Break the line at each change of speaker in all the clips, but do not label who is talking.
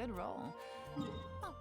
good roll. Oh.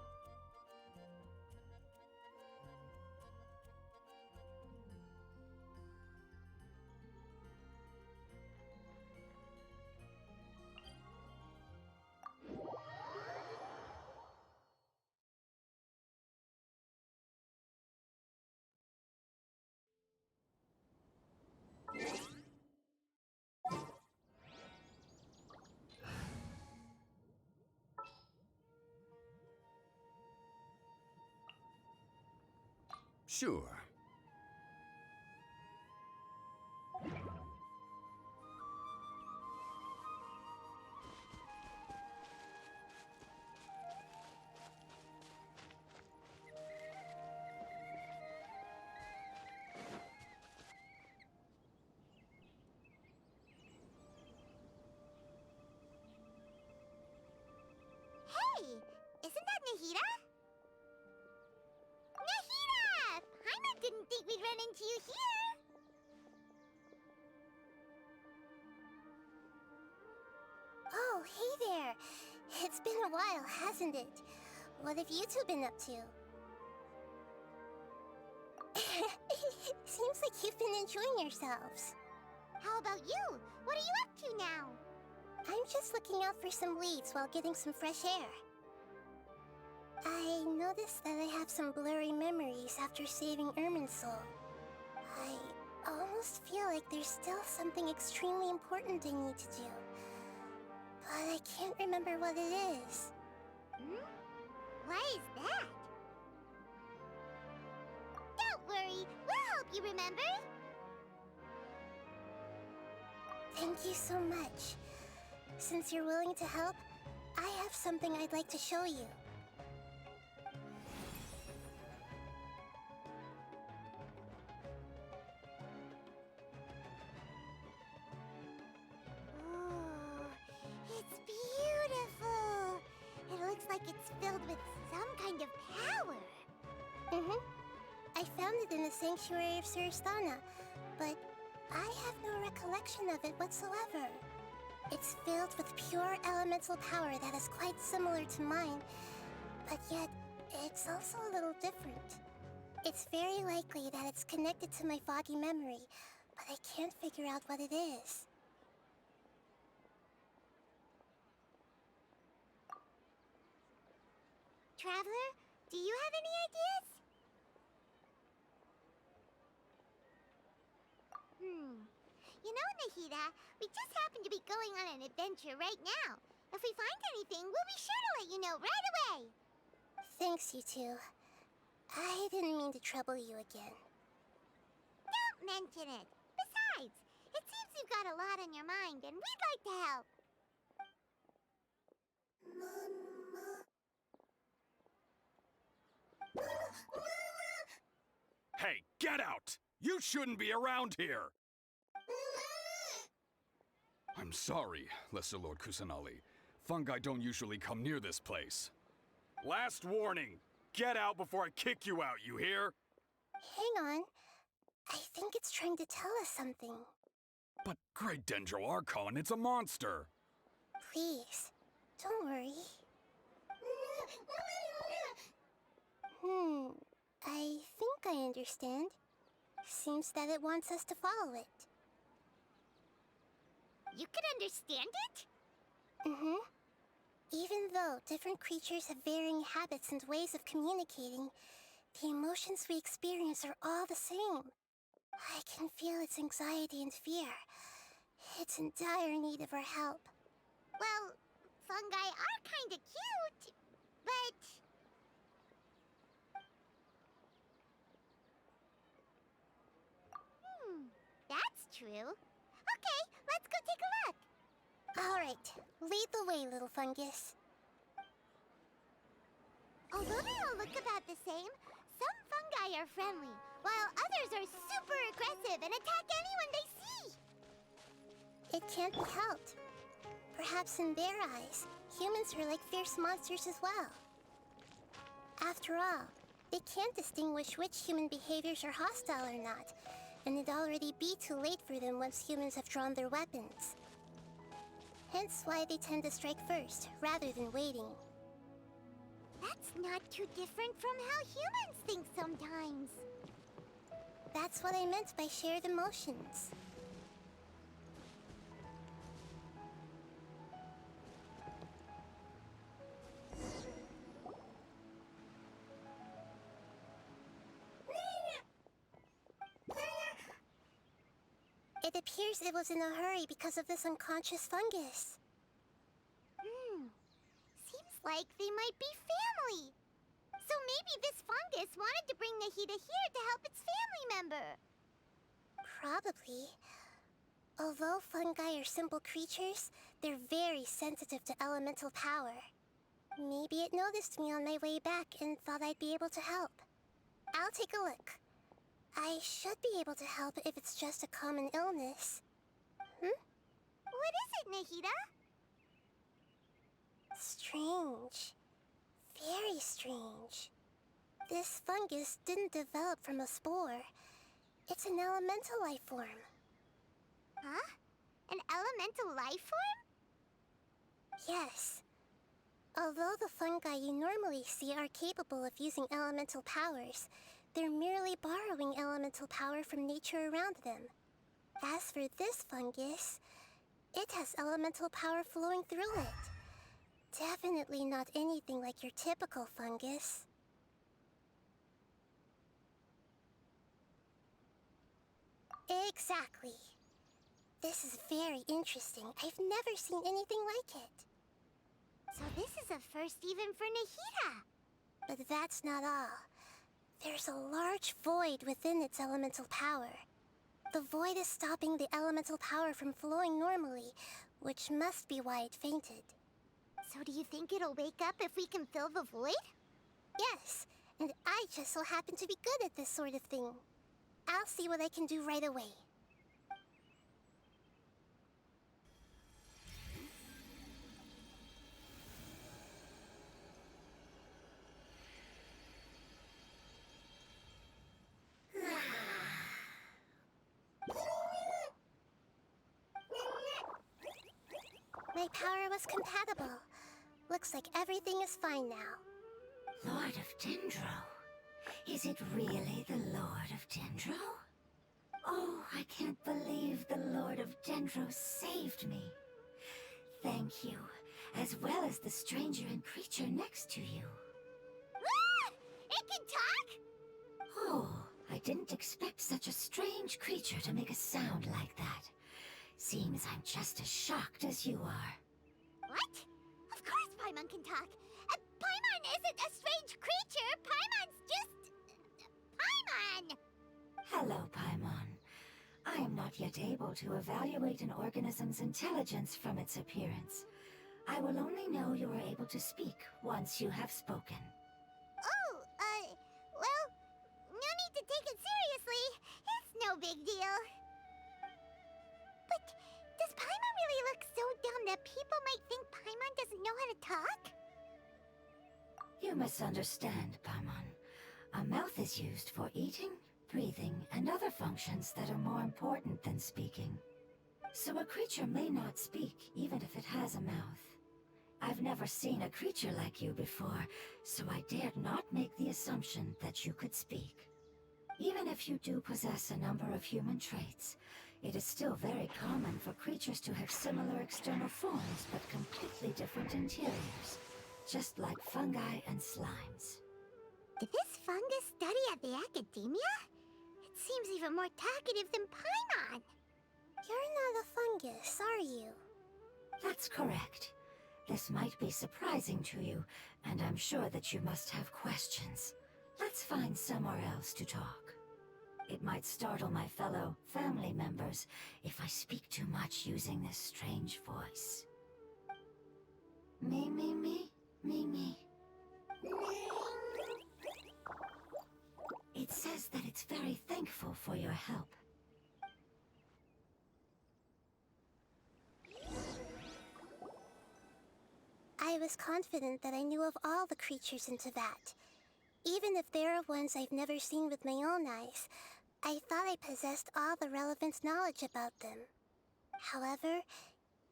Sure.
Hey! Isn't that Nahida? Nahida! Paimon didn't think we'd run into you here! Oh, hey there! It's been a while, hasn't it? What have you two been up to? Seems like you've been enjoying yourselves. How about you? What are you up to now? I'm just looking out for some leads while getting some fresh air. I noticed that I have some blurry memories after saving Ermin's soul. I almost feel like there's still something extremely important I need to do. But I can't remember what it is. What is that? Don't worry, we'll help you remember. Thank you so much. Since you're willing to help, I have something I'd like to show you. Oh, it's beautiful. It looks like it's filled with some kind of power. I found it in the sanctuary of Suristana, but I have no recollection of it whatsoever. It's filled with pure elemental power that is quite similar to mine, but yet it's also a little different. It's very likely that it's connected to my foggy memory, but I can't figure out what it is. Traveler, do you have any ideas? You know, Nahida, we just happen to be going on an adventure right now. If we find anything, we'll be sure to let you know right away. Thanks, you two. I didn't mean to trouble you again. Don't mention it. Besides, it seems you've got a lot on your mind, and we'd like to help.
Hey, get out! You shouldn't be around here! I'm sorry, Lesser Lord Kusanali. Fungi don't usually come near this place. Last warning! Get out before I kick you out, you hear?
Hang on. I think it's trying to tell us something.
But Great Dendro Archon, it's a monster!
Please, don't worry. I think I understand. Seems that it wants us to follow it. You can understand it? Even though different creatures have varying habits and ways of communicating, the emotions we experience are all the same. I can feel its anxiety and fear. It's in dire need of our help. Well, fungi are kinda cute, but... that's true. Okay, let's go take a look. All right, lead the way, little fungus. Although they all look about the same, some fungi are friendly, while others are super aggressive and attack anyone they see. It can't be helped. Perhaps in their eyes, humans are like fierce monsters as well. After all, they can't distinguish which human behaviors are hostile or not, and it'd already be too late for them once humans have drawn their weapons. Hence why they tend to strike first, rather than waiting. That's not too different from how humans think sometimes. That's what I meant by shared emotions. It appears it was in a hurry because of this unconscious fungus. Seems like they might be family. So maybe this fungus wanted to bring Nahida here to help its family member. Probably. Although fungi are simple creatures, they're very sensitive to elemental power. Maybe it noticed me on my way back and thought I'd be able to help. I'll take a look. I should be able to help if it's just a common illness. What is it, Nahida? Strange. Very strange. This fungus didn't develop from a spore. It's an elemental life form. Huh? An elemental life form? Yes. Although the fungi you normally see are capable of using elemental powers, they're merely borrowing elemental power from nature around them. As for this fungus, it has elemental power flowing through it. Definitely not anything like your typical fungus. Exactly. This is very interesting. I've never seen anything like it. So this is a first even for Nahida. But that's not all. There's a large void within its elemental power. The void is stopping the elemental power from flowing normally, which must be why it fainted. So do you think it'll wake up if we can fill the void? Yes, and I just so happen to be good at this sort of thing. I'll see what I can do right away. My power was compatible. Looks like everything is fine now.
Lord of Dendro? Is it really the Lord of Dendro? Oh, I can't believe the Lord of Dendro saved me. Thank you, as well as the stranger and creature next to you.
Ah! It can talk?
Oh, I didn't expect such a strange creature to make a sound like that. Seems I'm just as shocked as you are.
What? Of course Paimon can talk. Paimon isn't a strange creature. Paimon's just... Paimon!
Hello, Paimon. I am not yet able to evaluate an organism's intelligence from its appearance. I will only know you are able to speak once you have spoken.
Oh, well, no need to take it seriously. It's no big deal. But does Paimon really look so dumb that people might think Paimon doesn't know how to talk?
You misunderstand, Paimon. A mouth is used for eating, breathing, and other functions that are more important than speaking. So a creature may not speak, even if it has a mouth. I've never seen a creature like you before, so I dared not make the assumption that you could speak. Even if you do possess a number of human traits, it is still very common for creatures to have similar external forms but completely different interiors, just like fungi and slimes.
Did this fungus study at the academia? It seems even more talkative than Paimon. You're not a fungus, are you?
That's correct. This might be surprising to you, and I'm sure that you must have questions. Let's find somewhere else to talk. It might startle my fellow family members if I speak too much using this strange voice. Me, me, me, me, me. It says that it's very thankful for your help.
I was confident that I knew of all the creatures in Teyvat. Even if there are ones I've never seen with my own eyes, I thought I possessed all the relevant knowledge about them. However,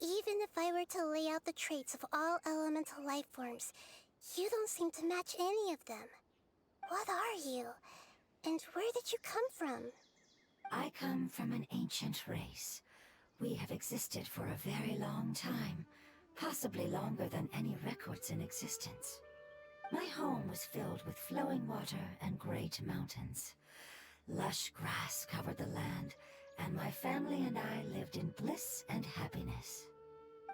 even if I were to lay out the traits of all elemental life forms, You don't seem to match any of them. What are you? And where did you come from?
I come from an ancient race. We have existed for a very long time, possibly longer than any records in existence. My home was filled with flowing water and great mountains. Lush grass covered the land, and my family and I lived in bliss and happiness.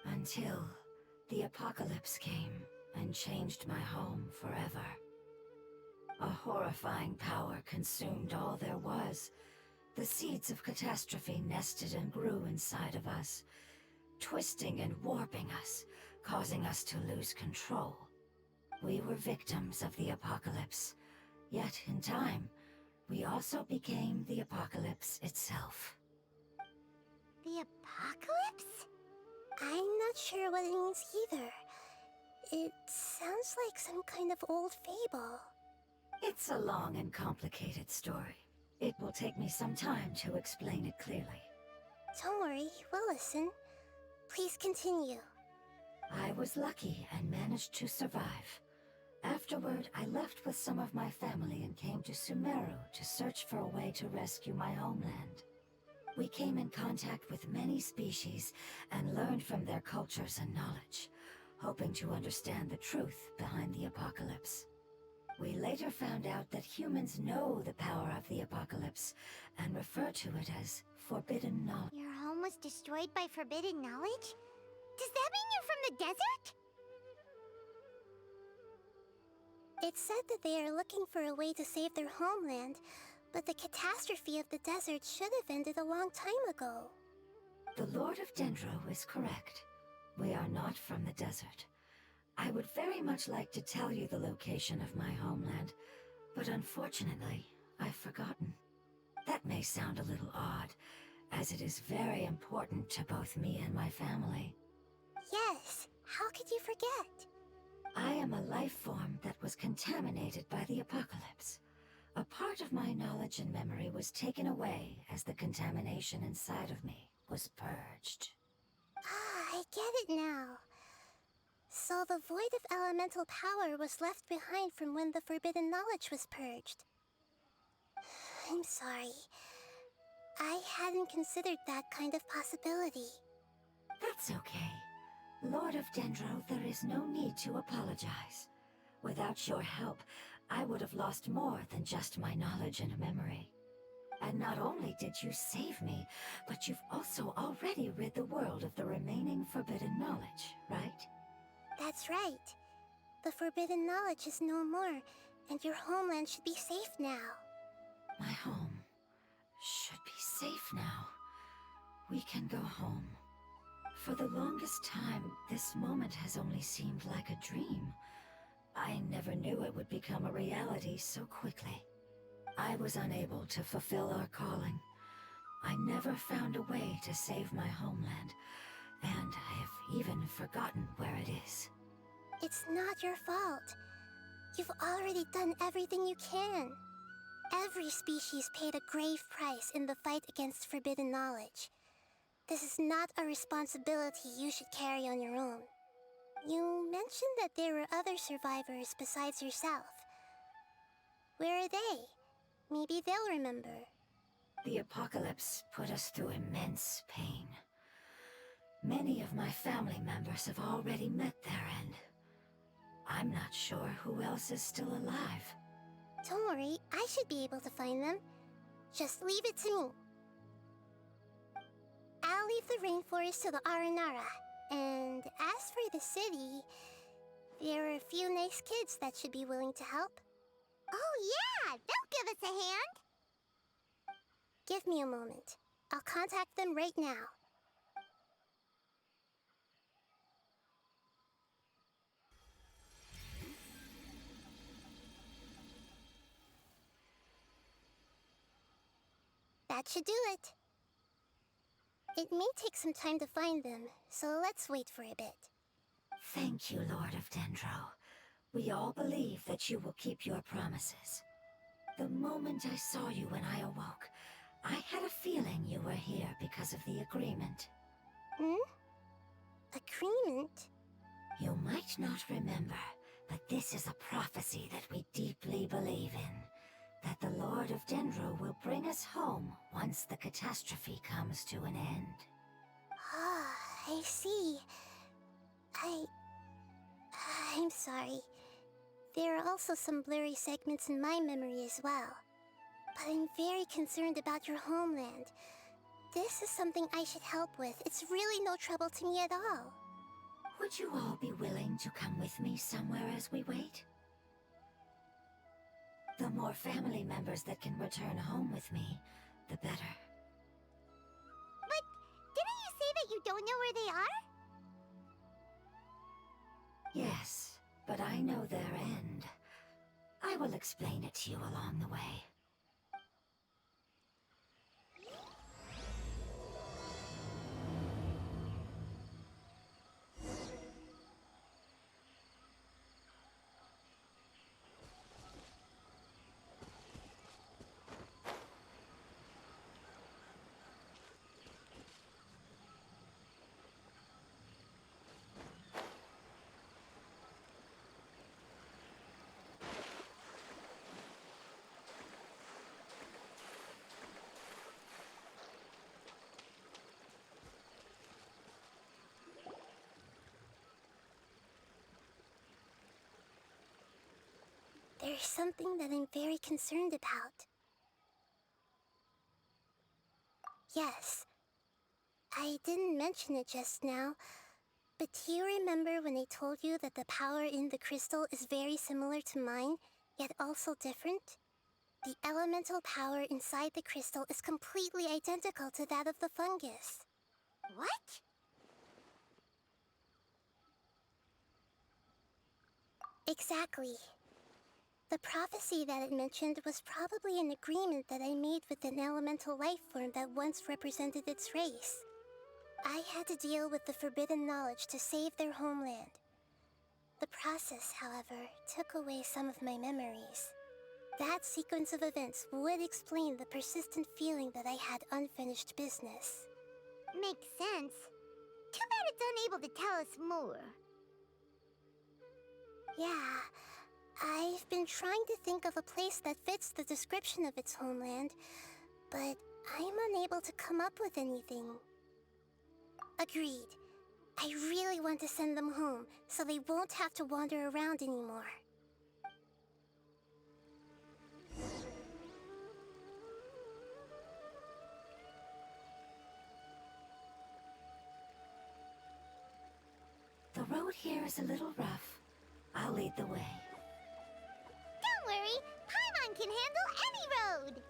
Until the apocalypse came and changed my home forever. A horrifying power consumed all there was. The seeds of catastrophe nested and grew inside of us, twisting and warping us, causing us to lose control. We were victims of the apocalypse, yet in time, we also became the apocalypse itself.
The apocalypse? I'm not sure what it means either. It sounds like some kind of old fable.
It's a long and complicated story. It will take me some time to explain it clearly.
Don't worry, we'll listen. Please continue.
I was lucky and managed to survive. Afterward, I left with some of my family and came to Sumeru to search for a way to rescue my homeland. We came in contact with many species and learned from their cultures and knowledge, hoping to understand the truth behind the apocalypse. We later found out that humans know the power of the apocalypse and refer to it as forbidden knowledge.
Your home was destroyed by forbidden knowledge? Does that mean you're from the desert? It's said that they are looking for a way to save their homeland, but the catastrophe of the desert should have ended a long time ago.
The Lord of Dendro is correct. We are not from the desert. I would very much like to tell you the location of my homeland, but unfortunately, I've forgotten. That may sound a little odd, as it is very important to both me and my family.
Yes, how could you forget?
I am a life form that was contaminated by the apocalypse. A part of my knowledge and memory was taken away as the contamination inside of me was purged.
Ah, I get it now. So the void of elemental power was left behind from when the forbidden knowledge was purged. I'm sorry. I hadn't considered that kind of possibility.
That's okay. Lord of Dendro, there is no need to apologize. Without your help, I would have lost more than just my knowledge and memory. And not only did you save me, but you've also already rid the world of the remaining forbidden knowledge, right?
That's right. The forbidden knowledge is no more, and your homeland should be safe now.
My home should be safe now. We can go home. For the longest time, this moment has only seemed like a dream. I never knew it would become a reality so quickly. I was unable to fulfill our calling. I never found a way to save my homeland, and I have even forgotten where it is.
It's not your fault. You've already done everything you can. Every species paid a grave price in the fight against forbidden knowledge. This is not a responsibility you should carry on your own. You mentioned that there were other survivors besides yourself. Where are they? Maybe they'll remember.
The apocalypse put us through immense pain. Many of my family members have already met their end. I'm not sure who else is still alive.
Don't worry, I should be able to find them. Just leave it to me. I'll leave the rainforest to the Aranara. And as for the city, there are a few nice kids that should be willing to help. Oh yeah, they'll give us a hand. Give me a moment. I'll contact them right now. That should do it. It may take some time to find them, so let's wait for a bit.
Thank you, Lord of Dendro. We all believe that you will keep your promises. The moment I saw you when I awoke, I had a feeling you were here because of the agreement.
Hmm? Agreement?
You might not remember, But this is a prophecy that we deeply believe in. That the Lord of Dendro will bring us home once the catastrophe comes to an end.
Ah, I see. I'm sorry. There are also some blurry segments in my memory as well. But I'm very concerned about your homeland. This is something I should help with. It's really no trouble to me at all.
Would you all be willing to come with me somewhere as we wait? The more family members that can return home with me, the better.
But didn't you say that you don't know where they are?
Yes, but I know their end. I will explain it to you along the way.
There's something that I'm very concerned about. Yes. I didn't mention it just now, but do you remember when I told you that the power in the crystal is very similar to mine, yet also different? The elemental power inside the crystal is completely identical to that of the fungus. What? Exactly. The prophecy that it mentioned was probably an agreement that I made with an elemental life form that once represented its race. I had to deal with the forbidden knowledge to save their homeland. The process, however, took away some of my memories. That sequence of events would explain the persistent feeling that I had unfinished business. Makes sense. Too bad it's unable to tell us more. Yeah, I've been trying to think of a place that fits the description of its homeland, but I'm unable to come up with anything. Agreed. I really want to send them home, so they won't have to wander around anymore.
The road here is a little rough. I'll lead the way.
Don't worry, Paimon can handle any road!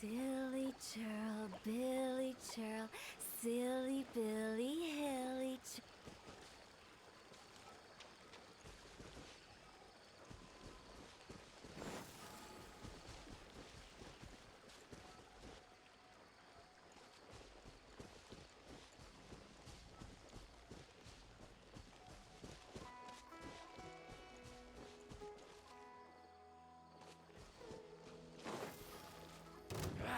Silly churl, Billy churl, silly Billy, hilly churl.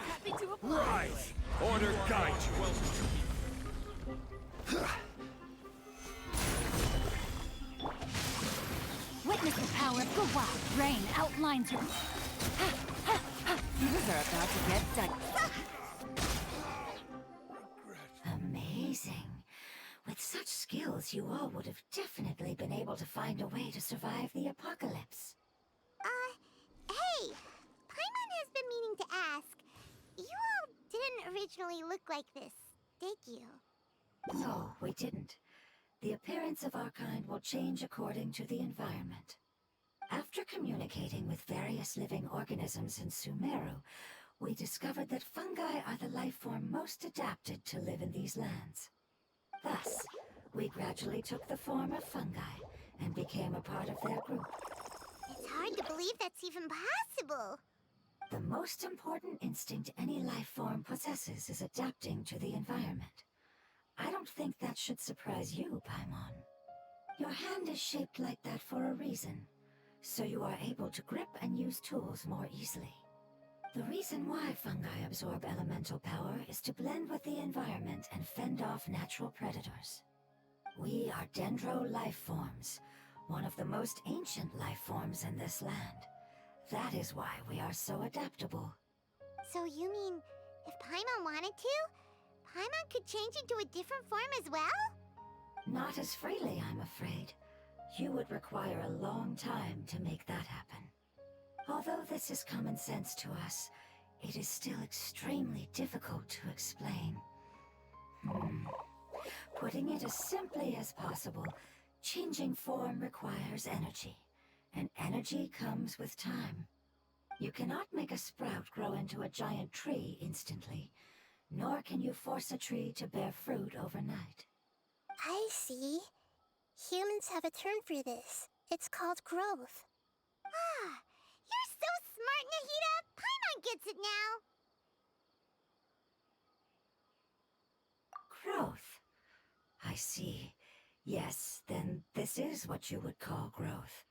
Happy to oblige.
Rise! Order guide you!
Witness the power of Gawa. Rain outlines your... Yours are about to get done.
Amazing. With such skills, you all would have definitely been able to find a way to survive the apocalypse.
Hey! Paimon has been meaning to ask. You all didn't originally look like this, did you?
No, we didn't. The appearance of our kind will change according to the environment. After communicating with various living organisms in Sumeru, we discovered that fungi are the life form most adapted to live in these lands. Thus, we gradually took the form of fungi and became a part of their group.
It's hard to believe that's even possible.
The most important instinct any life form possesses is adapting to the environment. I don't think that should surprise you, Paimon. Your hand is shaped like that for a reason, so you are able to grip and use tools more easily. The reason why fungi absorb elemental power is to blend with the environment and fend off natural predators. We are dendro life forms, one of the most ancient life forms in this land. That is why we are so adaptable.
So you mean, if Paimon wanted to, Paimon could change into a different form as well?
Not as freely, I'm afraid. You would require a long time to make that happen. Although this is common sense to us, it is still extremely difficult to explain. Putting it as simply as possible, changing form requires energy, and energy comes with time. You cannot make a sprout grow into a giant tree instantly, nor can you force a tree to bear fruit overnight.
I see. Humans have a term for this. It's called growth. Ah, you're so smart, Nahida! Paimon gets it now!
Growth. I see. Yes, then this is what you would call growth.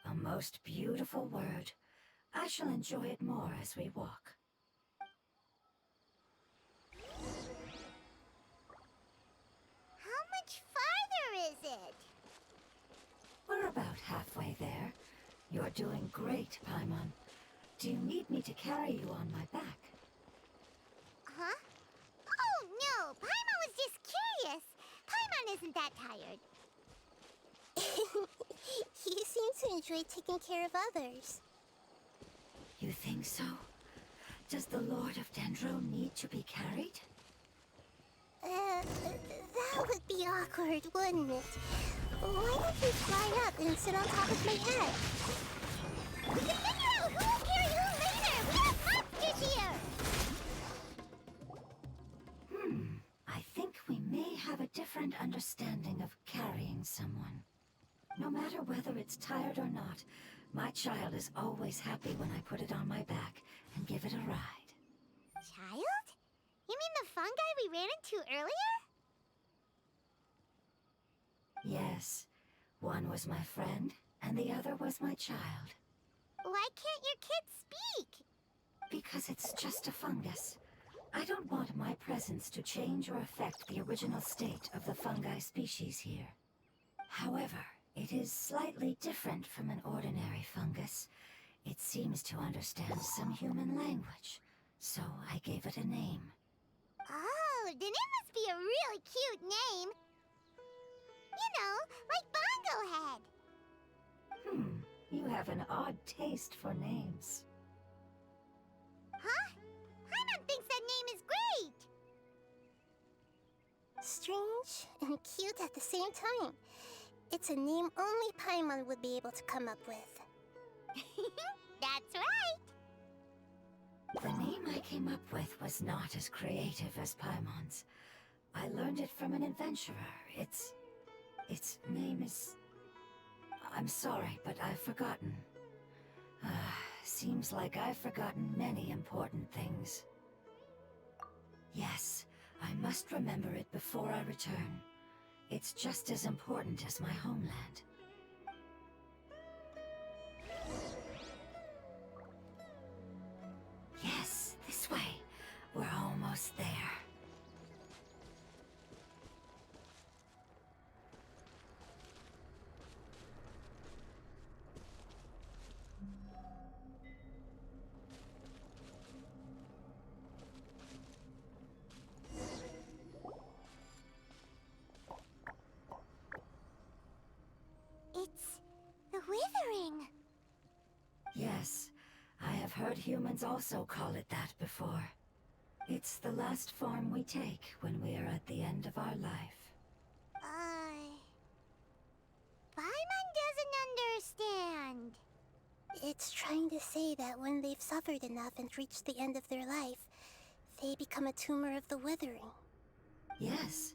A most beautiful word. I shall enjoy it more as we walk.
How much farther is it?
We're about halfway there. You're doing great, Paimon. Do you need me to carry you on my back?
Huh? Oh, no! Paimon was just curious. Paimon isn't that tired. You seem to enjoy taking care of others.
You think so? Does the Lord of Dendro need to be carried?
That would be awkward, wouldn't it? Why don't you fly up and sit on top of my head? We can figure out who will carry who later! We have monsters here!
I think we may have a different understanding of carrying someone. No matter whether it's tired or not, my child is always happy when I put it on my back and give it a ride.
Child? You mean the fungi we ran into earlier?
Yes, one was my friend, and the other was my child.
Why can't your kid speak?
Because it's just a fungus. I don't want my presence to change or affect the original state of the fungi species here. However, it is slightly different from an ordinary fungus. It seems to understand some human language, so I gave it a name.
Oh, then it must be a really cute name. You know, like Bongo Head.
You have an odd taste for names.
Huh? Paimon thinks that name is great. Strange and cute at the same time. It's a name only Paimon would be able to come up with. That's right.
The name I came up with was not as creative as Paimon's. I learned it from an adventurer. Its name is... I'm sorry, but I've forgotten. Seems like I've forgotten many important things. Yes, I must remember it before I return. It's just as important as my homeland. Yes, this way. We're almost there.
It's the Withering.
Yes, I have heard humans also call it that before. It's the last form we take when we are at the end of our life.
Paimon doesn't understand. It's trying to say that when they've suffered enough and reached the end of their life, they become a tumor of the Withering.
Yes,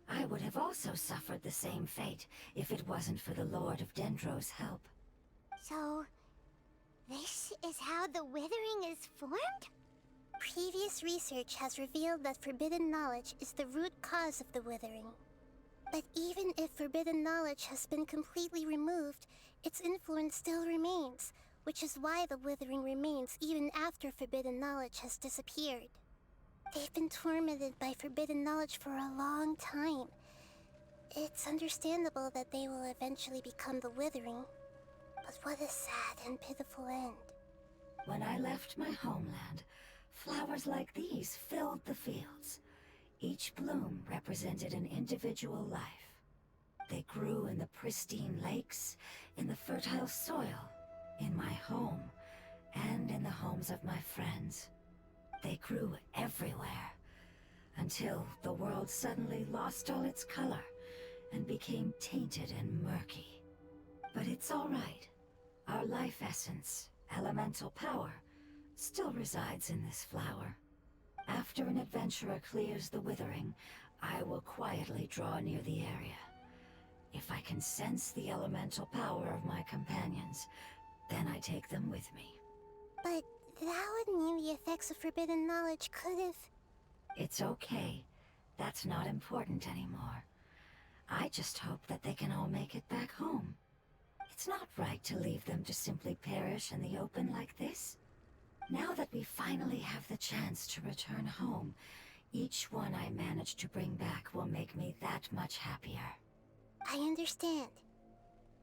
I would have also suffered the same fate if it wasn't for the Lord of Dendro's help.
So, this is how the Withering is formed? Previous research has revealed that forbidden knowledge is the root cause of the Withering. But even if forbidden knowledge has been completely removed, its influence still remains, which is why the Withering remains even after forbidden knowledge has disappeared. They've been tormented by forbidden knowledge for a long time. It's understandable that they will eventually become the Withering. But what a sad and pitiful end.
When I left my homeland, flowers like these filled the fields. Each bloom represented an individual life. They grew in the pristine lakes, in the fertile soil, in my home, and in the homes of my friends. They grew everywhere, until the world suddenly lost all its color and became tainted and murky. But it's all right. Our life essence, elemental power, still resides in this flower. After an adventurer clears the Withering, I will quietly draw near the area. If I can sense the elemental power of my companions, then I take them with me.
But that would mean the effects of forbidden knowledge could have...
It's okay. That's not important anymore. I just hope that they can all make it back home. It's not right to leave them to simply perish in the open like this. Now that we finally have the chance to return home, each one I manage to bring back will make me that much happier.
I understand.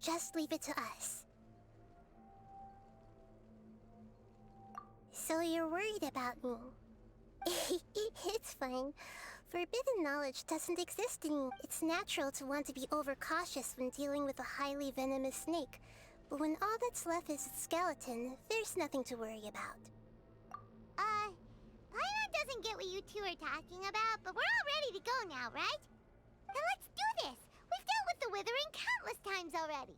Just leave it to us. So you're worried about me? It's fine. Forbidden knowledge doesn't exist anymore. It's natural to want to be overcautious when dealing with a highly venomous snake. But when all that's left is its skeleton, there's nothing to worry about. Paimon doesn't get what you two are talking about, but we're all ready to go now, right? Then let's do this! We've dealt with the Withering countless times already!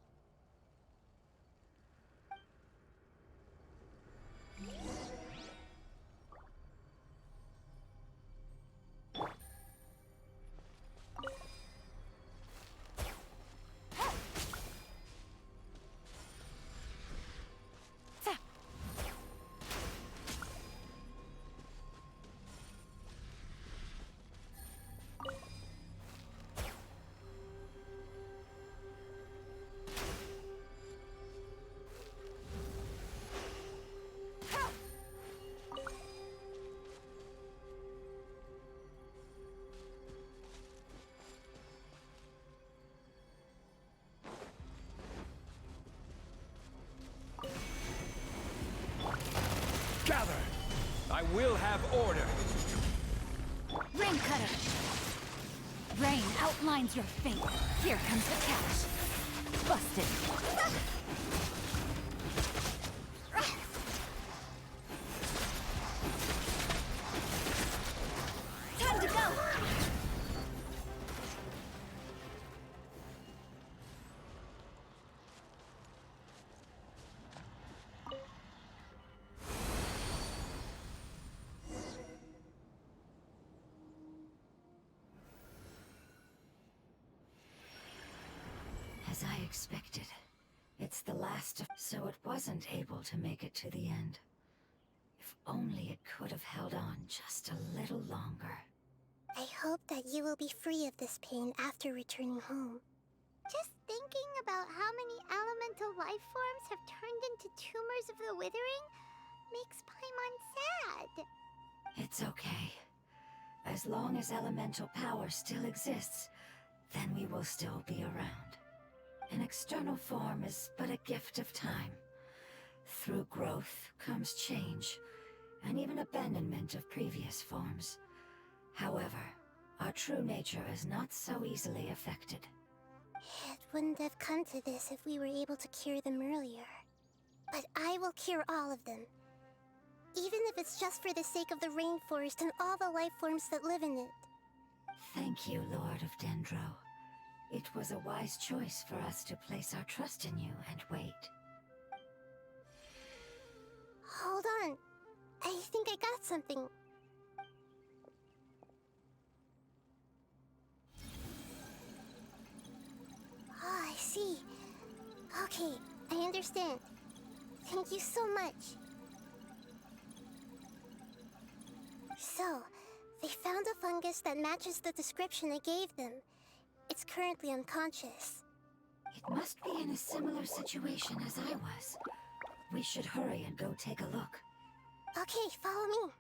Gather! I will have order!
Rain Cutter! Rain outlines your fate. Here comes the catch. Busted. Time to go!
As I expected. It's the last of... so it wasn't able to make it to the end. If only it could have held on just a little longer.
I hope that you will be free of this pain after returning home. Just thinking about how many elemental life forms have turned into tumors of the withering makes Paimon sad.
It's okay. As long as elemental power still exists, then we will still be around. An external form is but a gift of time. Through growth comes change, and even abandonment of previous forms. However, our true nature is not so easily affected.
It wouldn't have come to this if we were able to cure them earlier. But I will cure all of them. Even if it's just for the sake of the rainforest and all the life forms that live in it.
Thank you, Lord of Dendro. It was a wise choice for us to place our trust in you and wait.
Hold on. I think I got something. Oh, I see. Okay, I understand. Thank you so much. So, they found a fungus that matches the description I gave them. It's currently unconscious.
It must be in a similar situation as I was. We should hurry and go take a look.
Okay, follow me.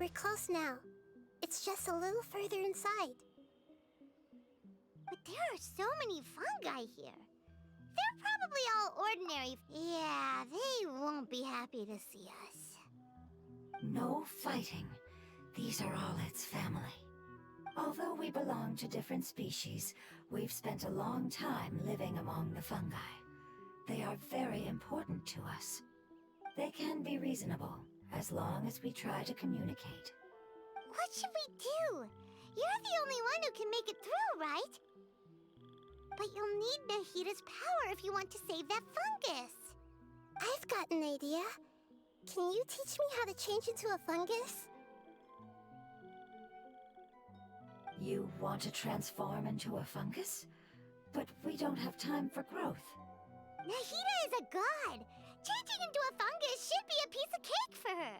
We're close now. It's just a little further inside. But there are so many fungi here. They're probably all ordinary. Yeah, they won't be happy to see us.
No fighting. These are all its family. Although we belong to different species, we've spent a long time living among the fungi. They are very important to us. They can be reasonable, as long as we try to communicate.
What should we do? You're the only one who can make it through, right? But you'll need Nahida's power if you want to save that fungus. I've got an idea. Can you teach me how to change into a fungus?
You want to transform into a fungus? But we don't have time for growth.
Nahida is a god. Changing into a fungus should be a piece of cake for her.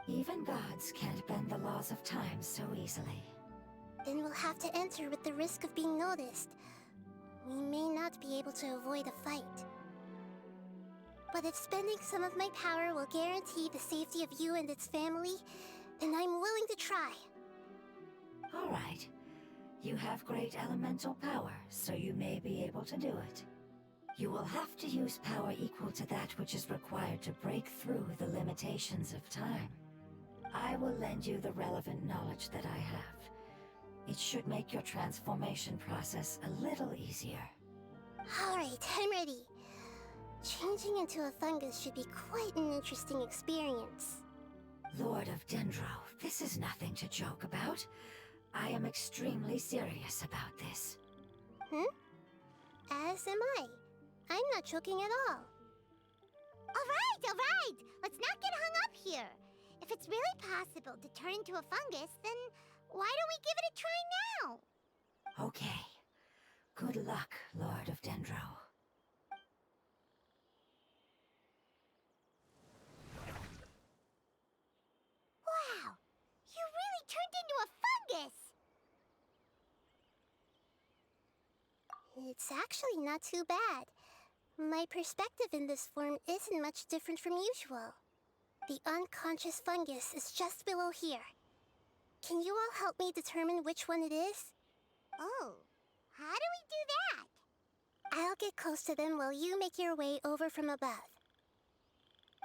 Even gods can't bend the laws of time so easily.
Then we'll have to enter with the risk of being noticed. We may not be able to avoid a fight. But if spending some of my power will guarantee the safety of you and its family, then I'm willing to try.
All right. You have great elemental power, so you may be able to do it. You will have to use power equal to that which is required to break through the limitations of time. I will lend you the relevant knowledge that I have. It should make your transformation process a little easier.
Alright, I'm ready. Changing into a fungus should be quite an interesting experience.
Lord of Dendro, this is nothing to joke about. I am extremely serious about this.
As am I. I'm not joking at all. Alright! Let's not get hung up here. If it's really possible to turn into a fungus, then why don't we give it a try now?
Okay. Good luck, Lord of Dendro.
Wow! You really turned into a fungus! It's actually not too bad. My perspective in this form isn't much different from usual. The unconscious fungus is just below here. Can you all help me determine which one it is? Oh, how do we do that? I'll get close to them while you make your way over from above.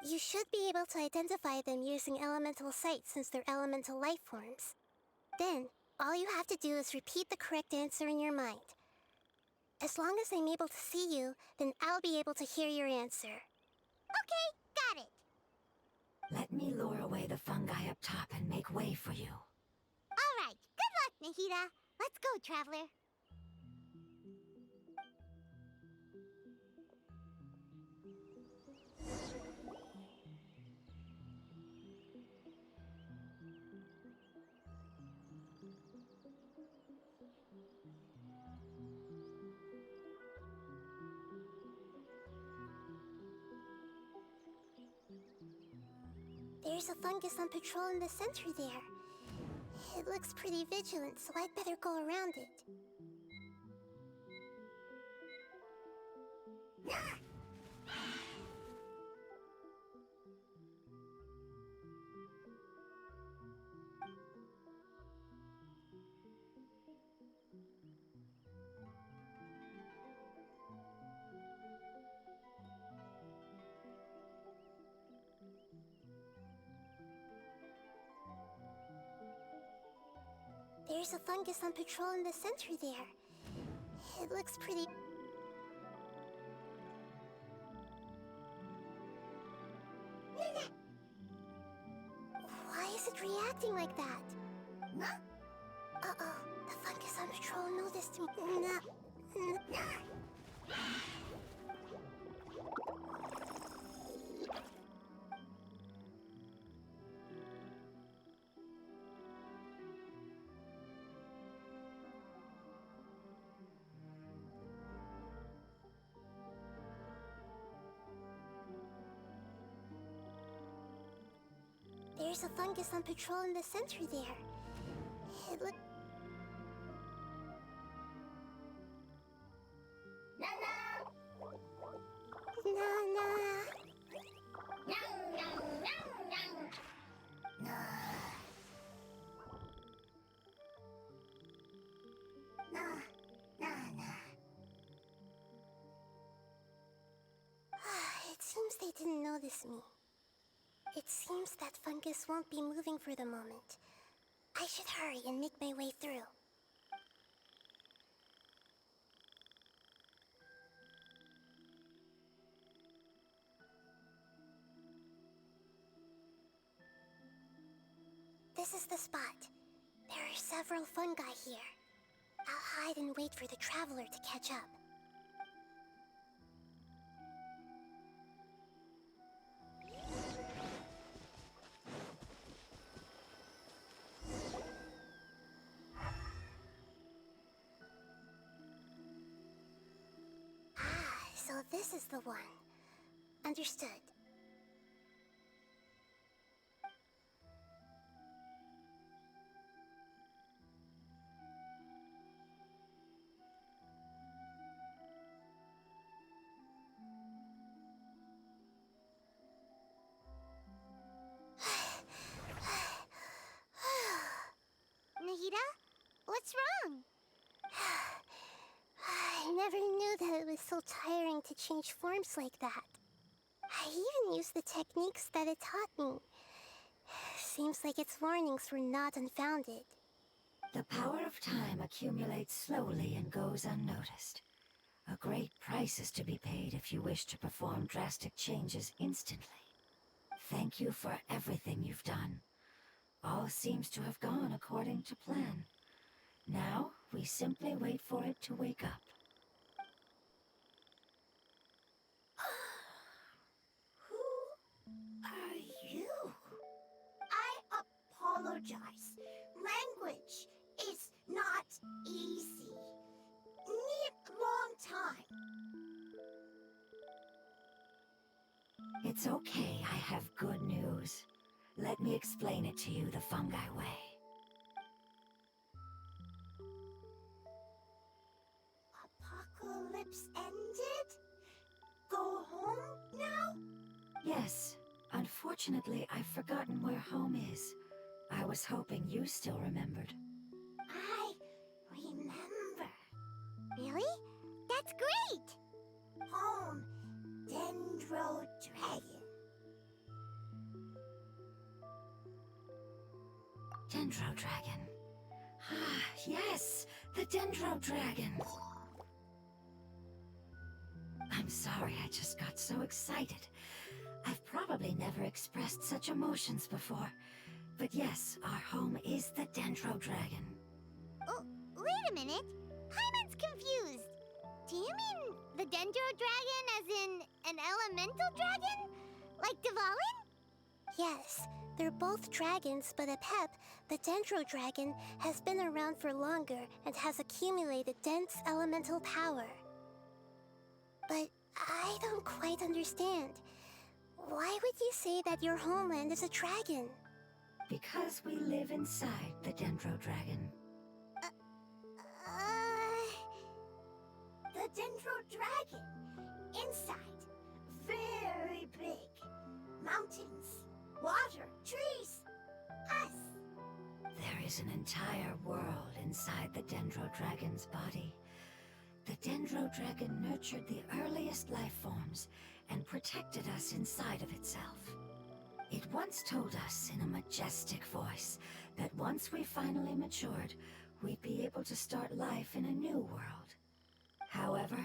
You should be able to identify them using elemental sight since they're elemental life forms. Then, all you have to do is repeat the correct answer in your mind. As long as I'm able to see you, then I'll be able to hear your answer. Okay, got it.
Let me lure away the fungi up top and make way for you.
All right, good luck, Nahida. Let's go, Traveler. There's a fungus on patrol in the center there. It looks pretty vigilant, so I'd better go around it. There's a fungus on patrol in the center there. It looks pretty... Why is it reacting like that? Uh-oh, the fungus on patrol noticed me. There's a fungus on patrol in the center there. It look... It seems they didn't notice me. It seems that fungus won't be moving for the moment. I should hurry and make my way through. This is the spot. There are several fungi here. I'll hide and wait for the traveler to catch up. So this is the one. Understood. Nahida? What's wrong? I never knew that it was so tiring to change forms like that. I even used the techniques that it taught me. Seems like its warnings were not unfounded.
The power of time accumulates slowly and goes unnoticed. A great price is to be paid if you wish to perform drastic changes instantly. Thank you for everything you've done. All seems to have gone according to plan. Now, we simply wait for it to wake up.
Who are you? I apologize. Language is not easy. Need long time.
It's okay, I have good news. Let me explain it to you the fungi way.
Apocalypse ended? Go home now?
Yes. Unfortunately, I've forgotten where home is. I was hoping you still remembered.
I remember.
Really? That's great!
Home, Dendro Dragon.
Dendro Dragon. Ah, yes! The Dendro Dragon! sorry, I just got so excited. I've probably never expressed such emotions before. But yes, our home is the Dendro Dragon.
Oh, wait a minute. Paimon's confused. Do you mean the Dendro Dragon as in an elemental dragon? Like Dvalin?
Yes, they're both dragons, but Apep, the Dendro Dragon, has been around for longer and has accumulated dense elemental power. But I don't quite understand. Why would you say that your homeland is a dragon?
Because we live inside the Dendro Dragon.
The Dendro Dragon. Inside. Very big. Mountains. Water. Trees. Us.
There is an entire world inside the Dendro Dragon's body. The Dendro Dragon nurtured the earliest life forms and protected us inside of itself. It once told us in a majestic voice that once we finally matured, we'd be able to start life in a new world. However,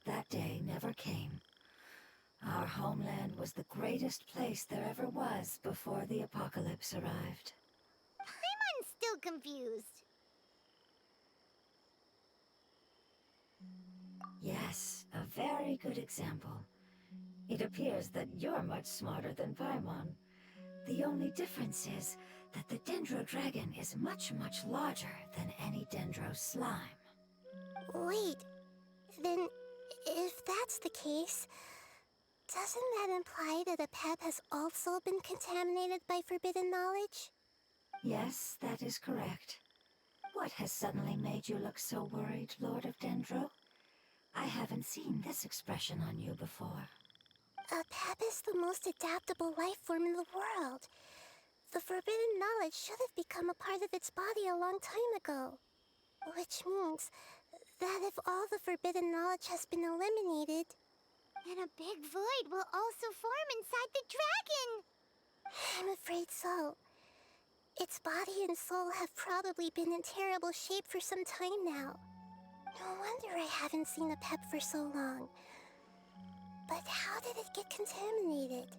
that day never came. Our homeland was the greatest place there ever was before the apocalypse arrived.
Paimon's still confused.
Yes, a very good example. It appears that you're much smarter than Paimon. The only difference is that the Dendro Dragon is much, much larger than any Dendro slime.
Wait, then if that's the case, doesn't that imply that Apep has also been contaminated by forbidden knowledge?
Yes, that is correct. What has suddenly made you look so worried, Lord of Dendro? I haven't seen this expression on you before.
Apep is the most adaptable life form in the world. The forbidden knowledge should have become a part of its body a long time ago. Which means that if all the forbidden knowledge has been eliminated,
then a big void will also form inside the dragon.
I'm afraid so. Its body and soul have probably been in terrible shape for some time now. No wonder I haven't seen Apep for so long. But how did it get contaminated?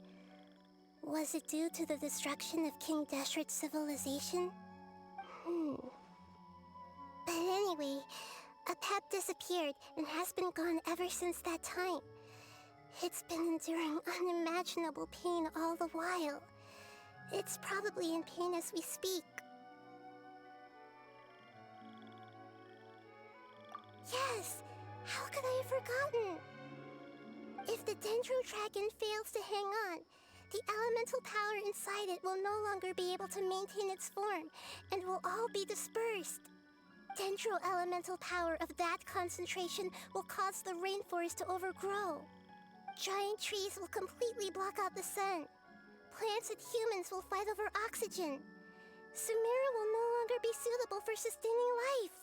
Was it due to the destruction of King Deshret's civilization? But anyway, Apep disappeared and has been gone ever since that time. It's been enduring unimaginable pain all the while. It's probably in pain as we speak. Yes! How could I have forgotten? If the Dendro Dragon fails to hang on, the elemental power inside it will no longer be able to maintain its form, and will all be dispersed. Dendro elemental power of that concentration will cause the rainforest to overgrow. Giant trees will completely block out the sun. Plants and humans will fight over oxygen. Sumeru will no longer be suitable for sustaining life.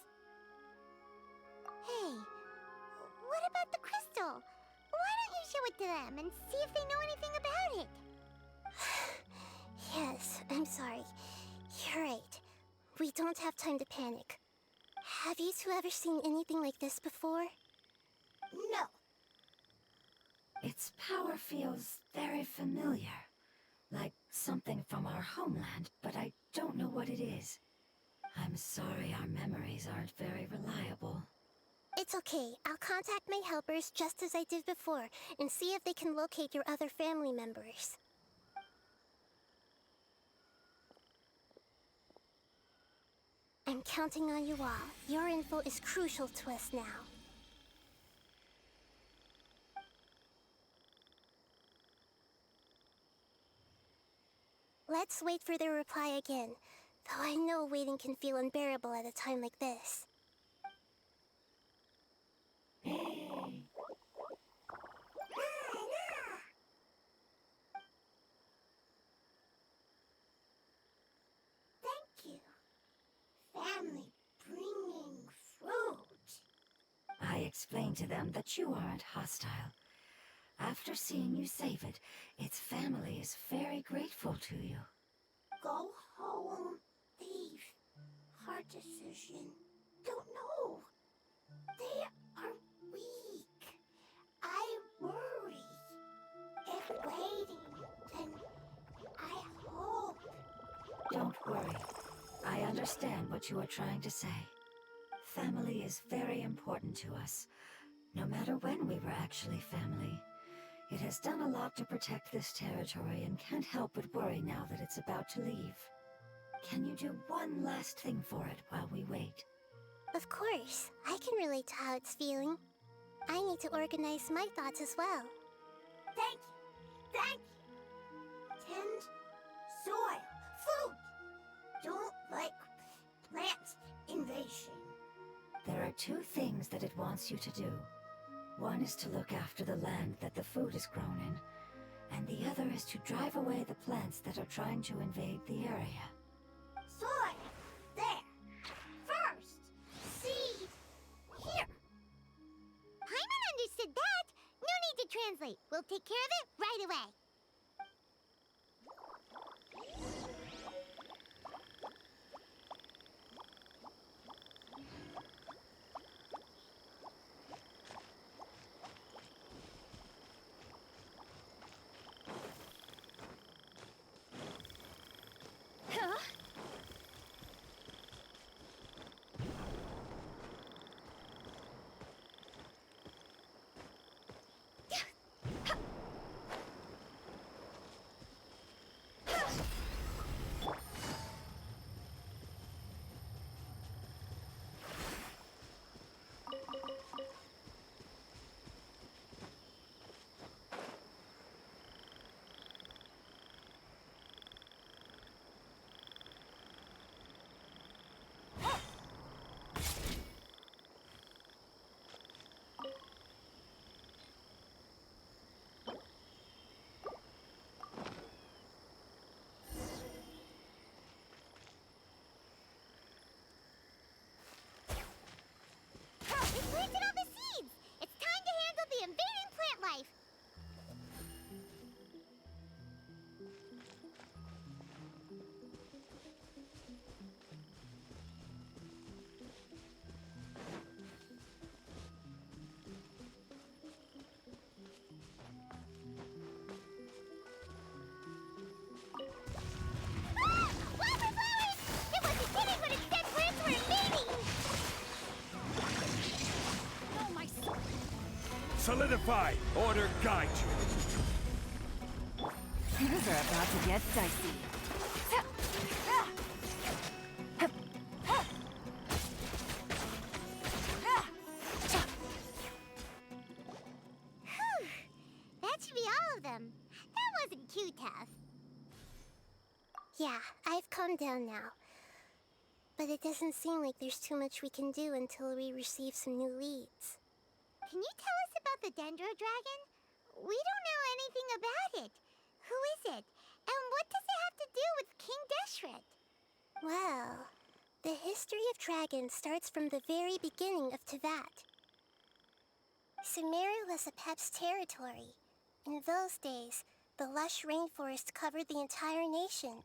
Hey, what about the crystal? Why don't you show it to them and see if they know anything about it?
Yes, I'm sorry. You're right. We don't have time to panic. Have you two ever seen anything like this before?
No.
Its power feels very familiar. Like something from our homeland, but I don't know what it is. I'm sorry our memories aren't very reliable.
It's okay. I'll contact my helpers just as I did before and see if they can locate your other family members. I'm counting on you all. Your info is crucial to us now. Let's wait for their reply again, though I know waiting can feel unbearable at a time like this.
Thank you. Family bringing fruit.
I explained to them that you aren't hostile. After seeing you save it, its family is very grateful to you.
Go home. Leave. Hard decision. Don't know. They are weak. I worry
understand what you are trying to say. Family is very important to us, no matter when we were actually family. It has done a lot to protect this territory and can't help but worry now that it's about to leave. Can you do one last thing for it while we wait?
Of course, I can relate to how it's feeling. I need to organize my thoughts as well.
Thank you. Thank you. Tend soil. Food. Don't like plant invasion.
There are two things that it wants you to do. One is to look after the land that the food is grown in, and the other is to drive away the plants that are trying to invade the area.
Soil. There. First. Seed. Here.
Paimon understood that. No need to translate. We'll take care of it right away. It planted all the seeds! It's time to handle the invading plant life! Ah! Wildflowers! It wasn't kidding when it said plants were invading!
Oh, my son.
Solidify! Order guide you!
Things are about to get dicey.
Whew. That should be all of them. That wasn't too tough.
Yeah, I've calmed down now. But it doesn't seem like there's too much we can do until we receive some new leads.
Can you tell us about the Dendro Dragon? We don't know anything about it. Who is it? And what does it have to do with King Deshret?
Well, the history of dragons starts from the very beginning of Tevat. Sumeru was Apep's territory. In those days, the lush rainforest covered the entire nation.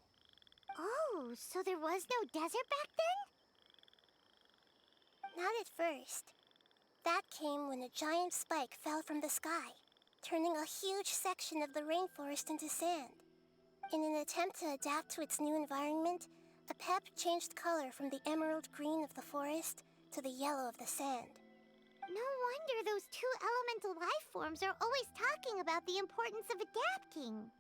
Oh, so there was no desert back then?
Not at first. That came when a giant spike fell from the sky, turning a huge section of the rainforest into sand. In an attempt to adapt to its new environment, Apep changed color from the emerald green of the forest to the yellow of the sand.
No wonder those two elemental life forms are always talking about the importance of adapting.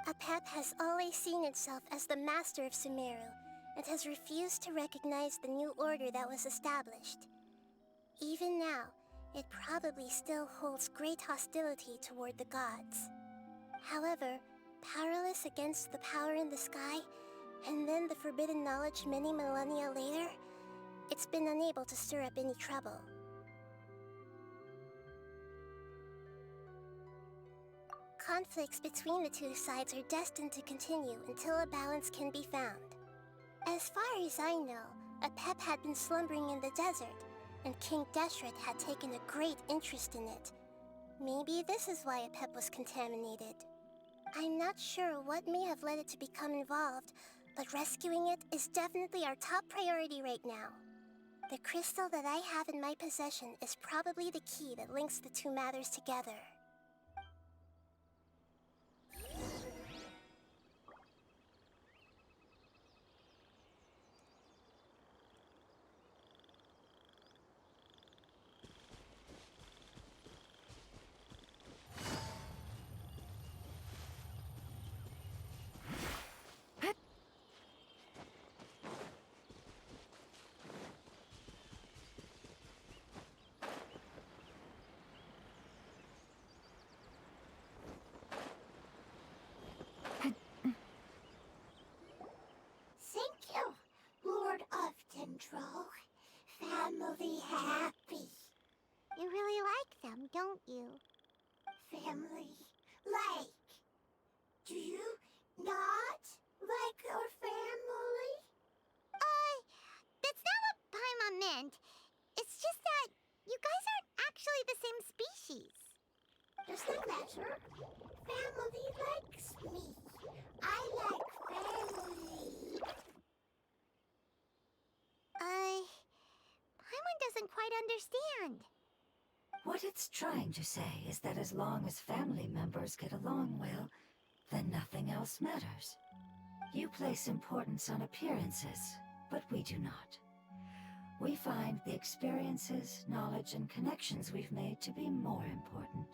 Apep has always seen itself as the master of Sumeru and has refused to recognize the new order that was established. Even now, it probably still holds great hostility toward the gods. However, powerless against the power in the sky, and then the forbidden knowledge many millennia later, it's been unable to stir up any trouble. Conflicts between the two sides are destined to continue until a balance can be found. As far as I know, Apep had been slumbering in the desert, and King Deshret had taken a great interest in it. Maybe this is why Apep was contaminated. I'm not sure what may have led it to become involved, but rescuing it is definitely our top priority right now. The crystal that I have in my possession is probably the key that links the two matters together.
Like, do you not like your family?
That's not what Paimon meant. It's just that you guys aren't actually the same species.
Does that matter? Family likes me. I like family.
Paimon doesn't quite understand.
What it's trying to say is that as long as family members get along well, then nothing else matters. You place importance on appearances, but we do not. We find the experiences, knowledge, and connections we've made to be more important.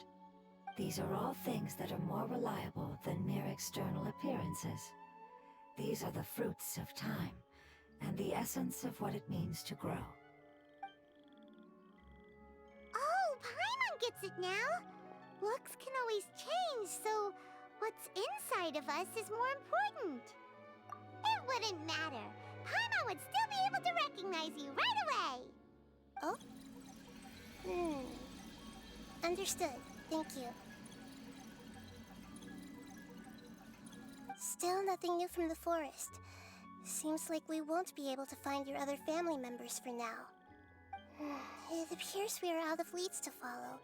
These are all things that are more reliable than mere external appearances. These are the fruits of time, and the essence of what it means to grow.
Oh, Paimon gets it now. Looks can always change, so what's inside of us is more important. It wouldn't matter. Paimon would still be able to recognize you right away.
Oh? Understood. Thank you. Still nothing new from the forest. Seems like we won't be able to find your other family members for now. It appears we are out of leads to follow.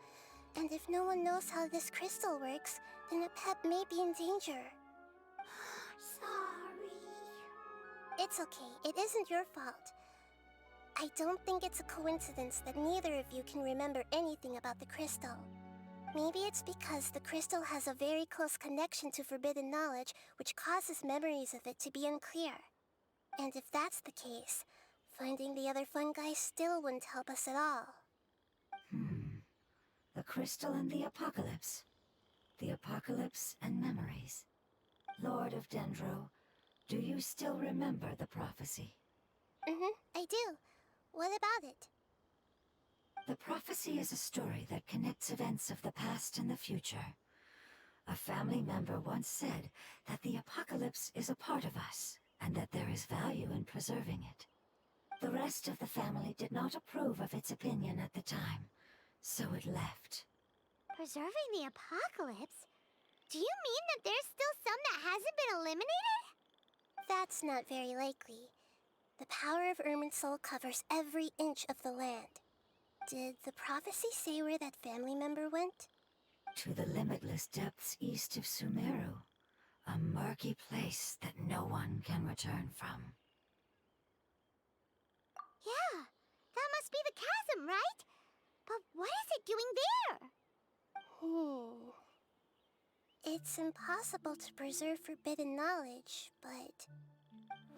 And if no one knows how this crystal works, then Apep may be in danger.
Sorry.
It's okay. It isn't your fault. I don't think it's a coincidence that neither of you can remember anything about the crystal. Maybe it's because the crystal has a very close connection to forbidden knowledge, which causes memories of it to be unclear. And if that's the case, finding the other fungi still wouldn't help us at all.
The crystal and the apocalypse. The apocalypse and memories. Lord of Dendro, do you still remember the prophecy?
I do. What about it?
The prophecy is a story that connects events of the past and the future. A family member once said that the apocalypse is a part of us, and that there is value in preserving it. The rest of the family did not approve of its opinion at the time, so it left.
Preserving the apocalypse? Do you mean that there's still some that hasn't been eliminated?
That's not very likely. The power of Irminsul covers every inch of the land. Did the prophecy say where that family member went?
To the limitless depths east of Sumeru. A murky place that no one can return from.
Yeah, that must be the chasm, right? But what is it doing there?
It's impossible to preserve forbidden knowledge, but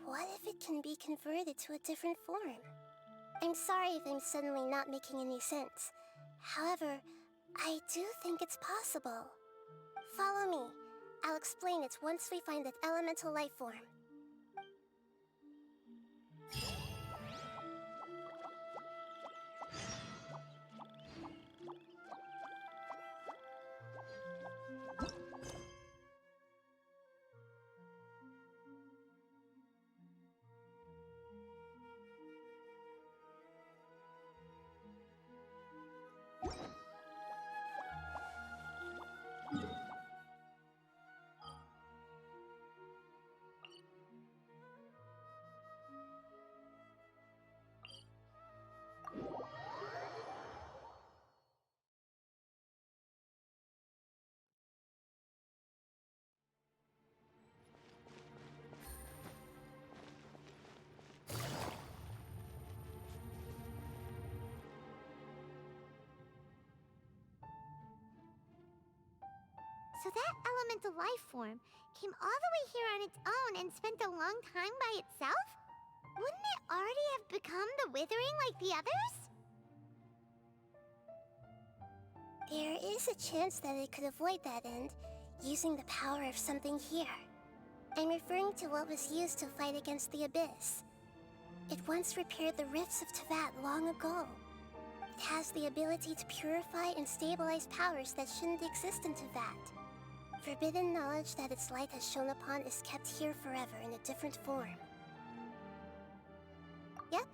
what if it can be converted to a different form? I'm sorry if I'm suddenly not making any sense. However, I do think it's possible. Follow me. I'll explain it once we find that elemental life form.
So that elemental life form came all the way here on its own and spent a long time by itself? Wouldn't it already have become the Withering like the others?
There is a chance that it could avoid that end, using the power of something here. I'm referring to what was used to fight against the Abyss. It once repaired the rifts of Tevat long ago. It has the ability to purify and stabilize powers that shouldn't exist in Tevat. Forbidden knowledge that its light has shone upon is kept here forever in a different form. Yep,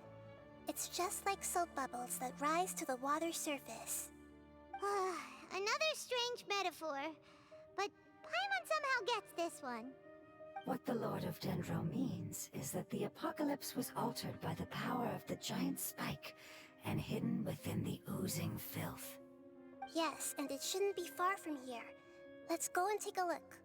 it's just like soap bubbles that rise to the water surface.
Another strange metaphor. but Paimon somehow gets this one.
What the Lord of Dendro means is that the apocalypse was altered by the power of the giant spike and hidden within the oozing filth.
Yes, and it shouldn't be far from here. Let's go and take a look.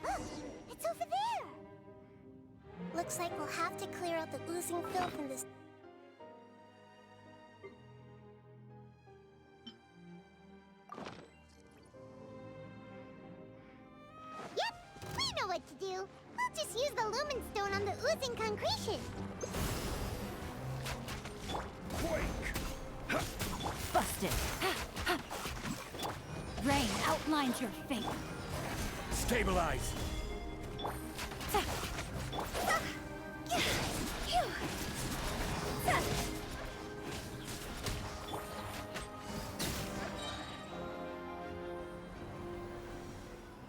Look! It's over there!
Looks like we'll have to clear out the oozing filth in this.
Yep! We know what to do! We'll just use the lumen stone on the oozing concretion!
Quake!
Busted. Rain outlines your fate.
Stabilize!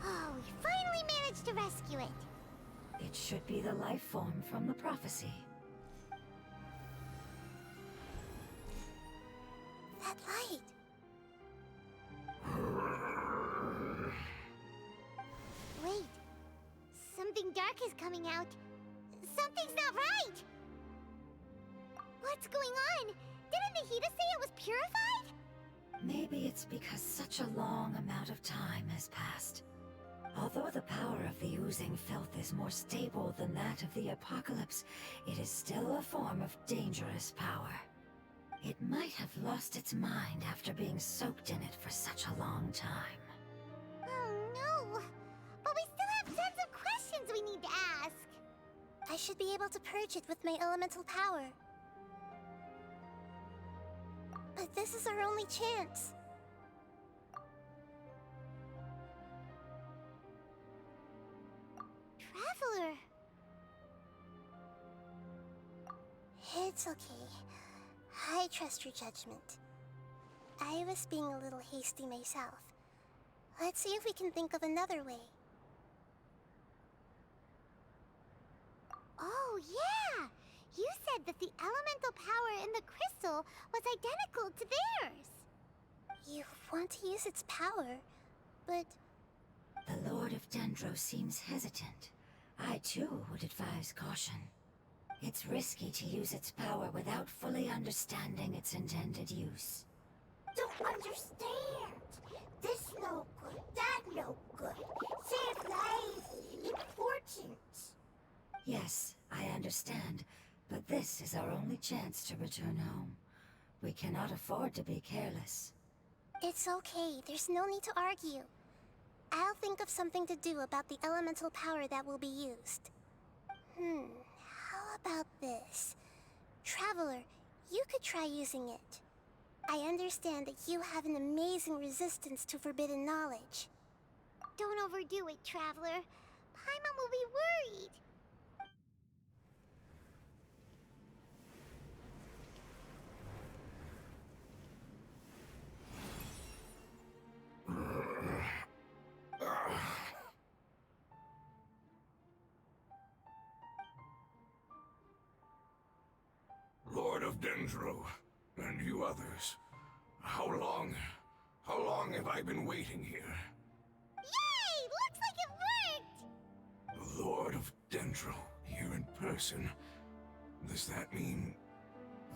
Oh, we finally managed to rescue it!
It should be the life form from the prophecy.
That light.
Wait. Something dark is coming out. Something's not right! What's going on? Didn't Nahida say it was purified?
Maybe it's because such a long amount of time has passed. Although the power of the oozing filth is more stable than that of the apocalypse, it is still a form of dangerous power. It might have lost its mind after being soaked in it for such a long time.
Oh no! But we still have tons of questions we need to ask!
I should be able to purge it with my elemental power. But this is our only chance.
Traveler!
It's okay. I trust your judgment. I was being a little hasty myself. Let's see if we can think of another way.
Oh, yeah! You said that the elemental power in the crystal was identical to theirs!
You want to use its power, but
The Lord of Dendro seems hesitant. I too would advise caution. It's risky to use its power without fully understanding its intended use.
Don't understand. This no good, that no good. Save lives. Important.
Yes, I understand, but this is our only chance to return home. We cannot afford to be careless.
it's okay. There's no need to argue. I'll think of something to do about the elemental power that will be used. How about this? Traveler, you could try using it. I understand that you have an amazing resistance to forbidden knowledge.
Don't overdo it, Traveler. Paimon will be worried.
Lord of Dendro, and you others, how long have I been waiting here?
Yay! Looks like it worked!
The Lord of Dendro, here in person. Does that mean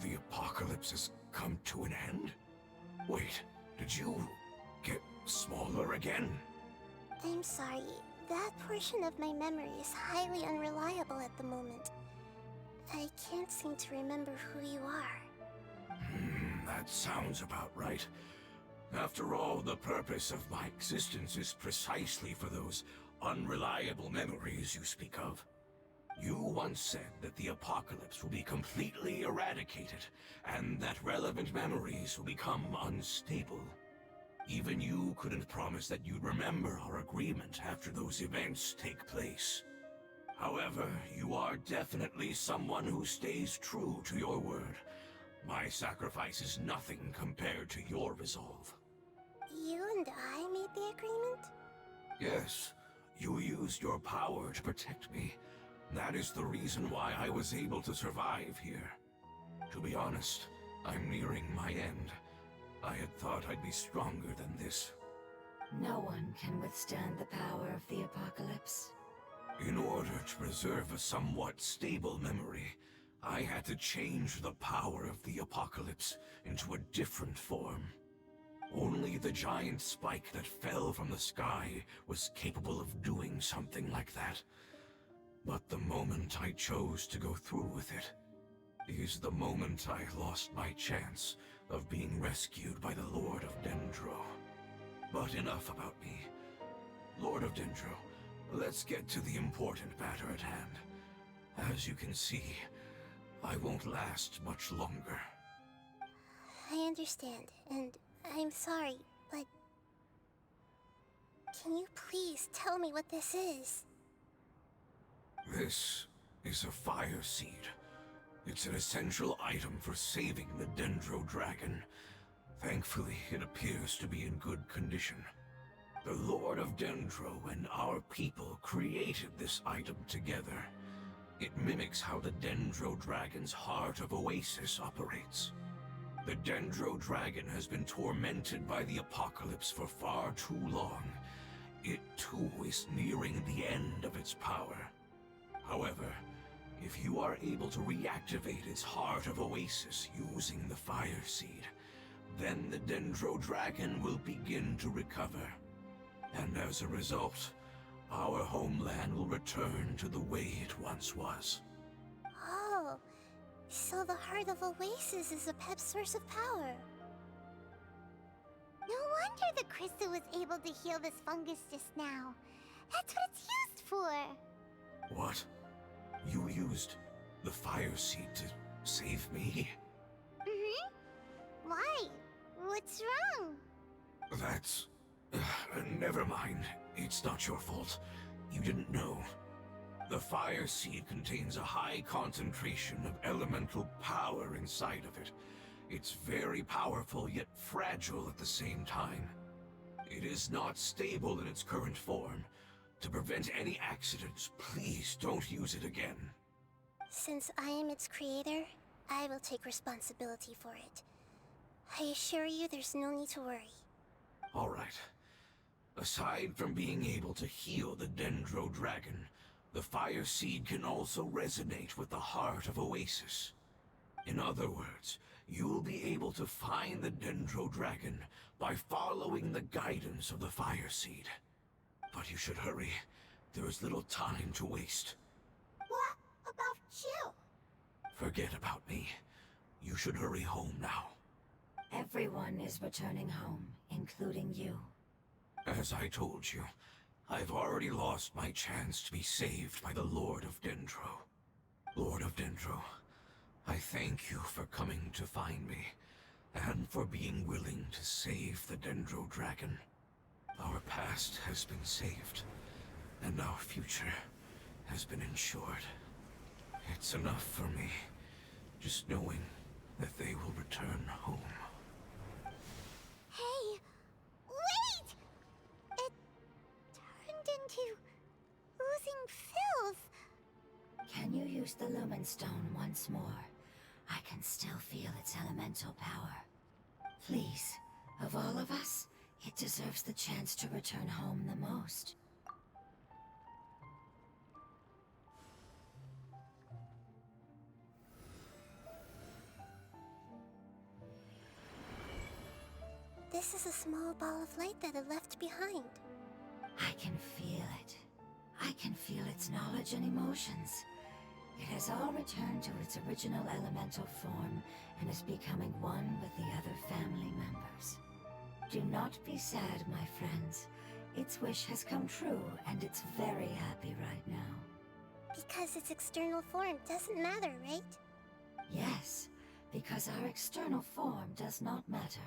the apocalypse has come to an end? Wait, did you get smaller again?
I'm sorry. That portion of my memory is highly unreliable at the moment. I can't seem to remember who you are.
That sounds about right. After all, the purpose of my existence is precisely for those unreliable memories you speak of. You once said that the apocalypse will be completely eradicated, and that relevant memories will become unstable. Even you couldn't promise that you'd remember our agreement after those events take place. However, you are definitely someone who stays true to your word. My sacrifice is nothing compared to your resolve.
You and I made the agreement?
Yes, you used your power to protect me. That is the reason why I was able to survive here. To be honest, I'm nearing my end. I had thought I'd be stronger than this.
No one can withstand the power of the apocalypse.
In order to preserve a somewhat stable memory, I had to change the power of the apocalypse into a different form. Only the giant spike that fell from the sky was capable of doing something like that. But the moment I chose to go through with it is the moment I lost my chance of being rescued by the Lord of Dendro. But enough about me. Lord of Dendro, let's get to the important matter at hand. As you can see, I won't last much longer.
I understand, and I'm sorry, but... Can you please tell me what this is?
This is a fire seed. It's an essential item for saving the Dendro Dragon. Thankfully, it appears to be in good condition. The Lord of Dendro and our people created this item together. It mimics how the Dendro Dragon's Heart of Oasis operates. The Dendro Dragon has been tormented by the apocalypse for far too long. It too is nearing the end of its power. However, if you are able to reactivate its Heart of Oasis using the Fire Seed, then the Dendro Dragon will begin to recover. And as a result, our homeland will return to the way it once was.
Oh, so the Heart of Oasis is a Pep's source of power.
No wonder the crystal was able to heal this fungus just now. That's what it's used for.
What? You used the Fire Seed to save me?
Why? What's wrong?
That's... never mind. It's not your fault. You didn't know. The Fire Seed contains a high concentration of elemental power inside of it. It's very powerful, yet fragile at the same time. It is not stable in its current form. To prevent any accidents, please don't use it again.
Since I am its creator, I will take responsibility for it. I assure you there's no need to worry.
Alright. Aside from being able to heal the Dendro Dragon, the Fire Seed can also resonate with the Heart of Oasis. In other words, you'll be able to find the Dendro Dragon by following the guidance of the Fire Seed. But you should hurry. There is little time to waste.
What about you?
Forget about me. You should hurry home now.
Everyone is returning home, including you.
As I told you, I've already lost my chance to be saved by the Lord of Dendro. Lord of Dendro, I thank you for coming to find me, and for being willing to save the Dendro Dragon. Our past has been saved, and our future has been ensured. It's enough for me, just knowing that they will return home.
Hey, wait! It turned into oozing filth.
Can you use the Lumen Stone once more? I can still feel its elemental power. Please, of all of us, it deserves the chance to return home the most.
This is a small ball of light that it left behind.
I can feel it. I can feel its knowledge and emotions. It has all returned to its original elemental form and is becoming one with the other family members. Do not be sad, my friends. Its wish has come true, and it's very happy right now.
Because its external form doesn't matter, right?
Yes, because our external form does not matter,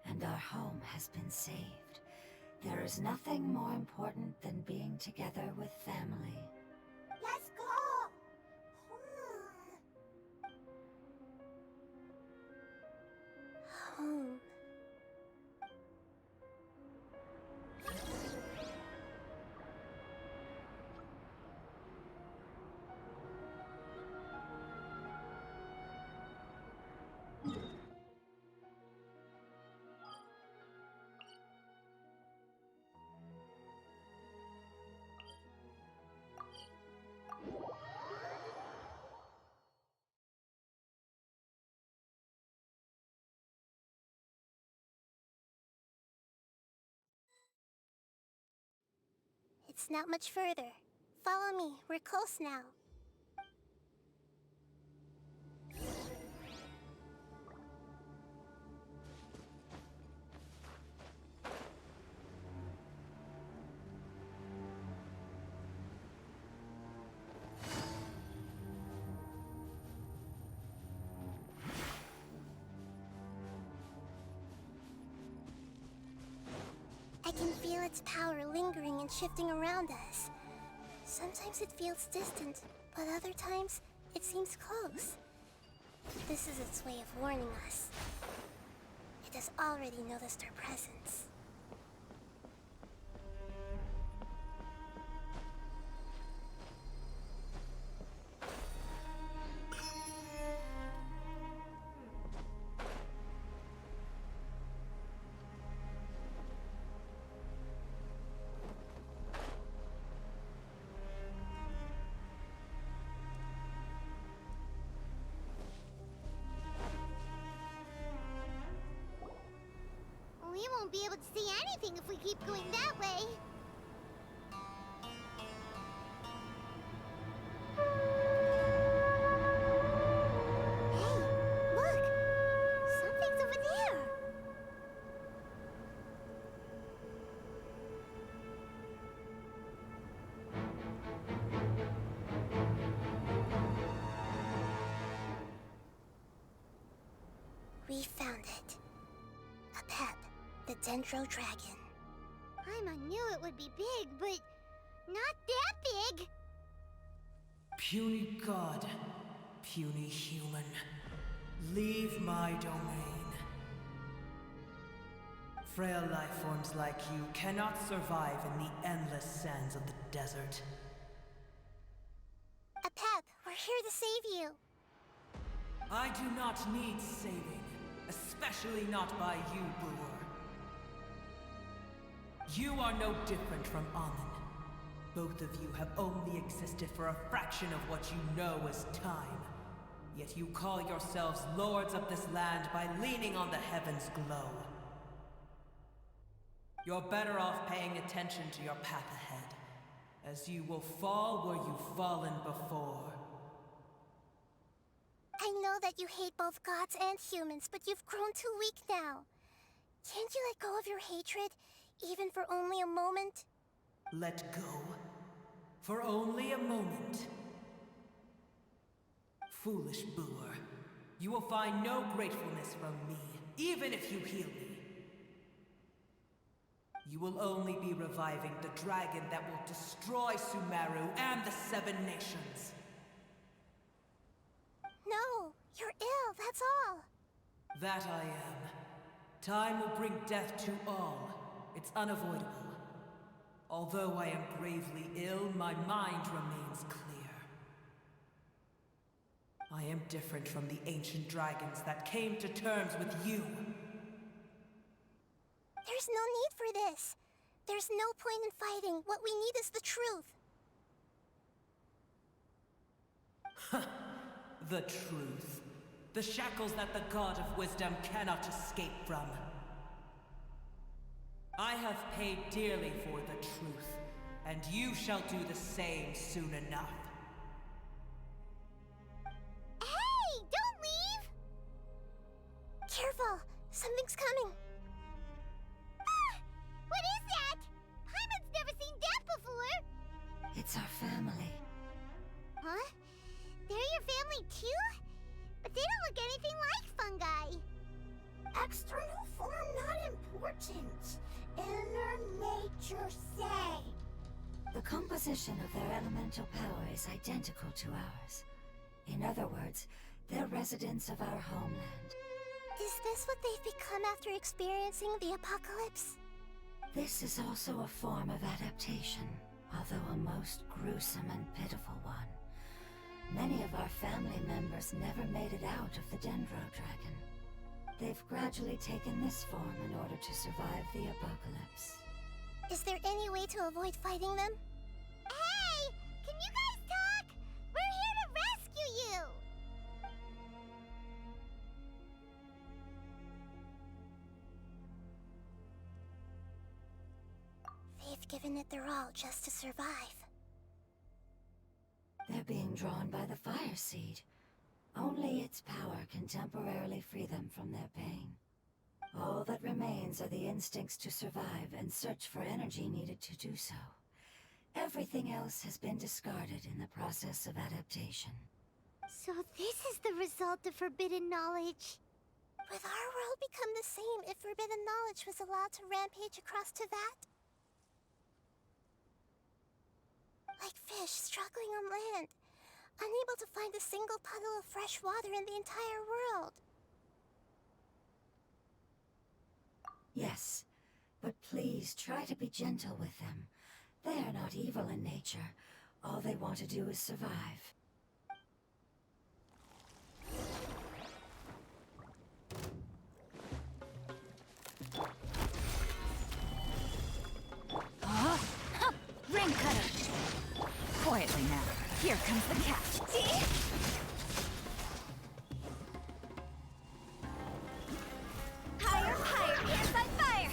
and our home has been saved. There is nothing more important than being together with family.
Let's go!
Home. It's not much further. Follow me, we're close now. I can feel its power lingering and shifting around us. Sometimes it feels distant, but other times it seems close. This is its way of warning us. It has already noticed our presence.
We won't be able to see anything if we keep going that way. Hey, look! Something's over there! We found it. A pep. The Dendro Dragon. Paimon knew it would be big, but not that big!
Puny god, puny human, leave my domain. Frail life forms like you cannot survive in the endless sands of the desert.
A pep, we're here to save you.
I do not need saving, especially not by you, Boor. You are no different from Amun. Both of you have only existed for a fraction of what you know as time. Yet you call yourselves lords of this land by leaning on the heavens' glow. You're better off paying attention to your path ahead, as you will fall where you've fallen before.
I know that you hate both gods and humans, but you've grown too weak now. Can't you let go of your hatred, even for only a moment?
Let go? For only a moment? Foolish Boor. You will find no gratefulness from me, even if you heal me. You will only be reviving the dragon that will destroy Sumeru and the Seven Nations.
No, you're ill, that's all.
That I am. Time will bring death to all. It's unavoidable. Although I am gravely ill, my mind remains clear. I am different from the ancient dragons that came to terms with you.
There's no need for this. There's no point in fighting. What we need is the truth.
The truth. The shackles that the God of Wisdom cannot escape from. I have paid dearly for the truth, and you shall do the same soon enough.
Hey, don't leave!
Careful, something's coming.
mutant inner nature say?
The composition of their elemental power is identical to ours. In other words, they're residents of our homeland.
Is this what they've become after experiencing the apocalypse?
This is also a form of adaptation, although a most gruesome and pitiful one. Many of our family members never made it out of the Dendro Dragon. They've gradually taken this form in order to survive the apocalypse.
Is there any way to avoid fighting them?
Hey! Can you guys talk? We're here to rescue you!
They've given it their all just to survive.
They're being drawn by the fire seed. Only its power can temporarily free them from their pain. All that remains are the instincts to survive and search for energy needed to do so. Everything else has been discarded in the process of adaptation.
So this is the result of forbidden knowledge.
Would our world become the same if forbidden knowledge was allowed to rampage across Teyvat? Like fish struggling on land, unable to find a single puddle of fresh water in the entire world.
Yes, but please try to be gentle with them. They are not evil in nature. All they want to do is survive.
Ring cutter! Quietly now. Here comes the catch. See? Higher, higher! Here's my fire!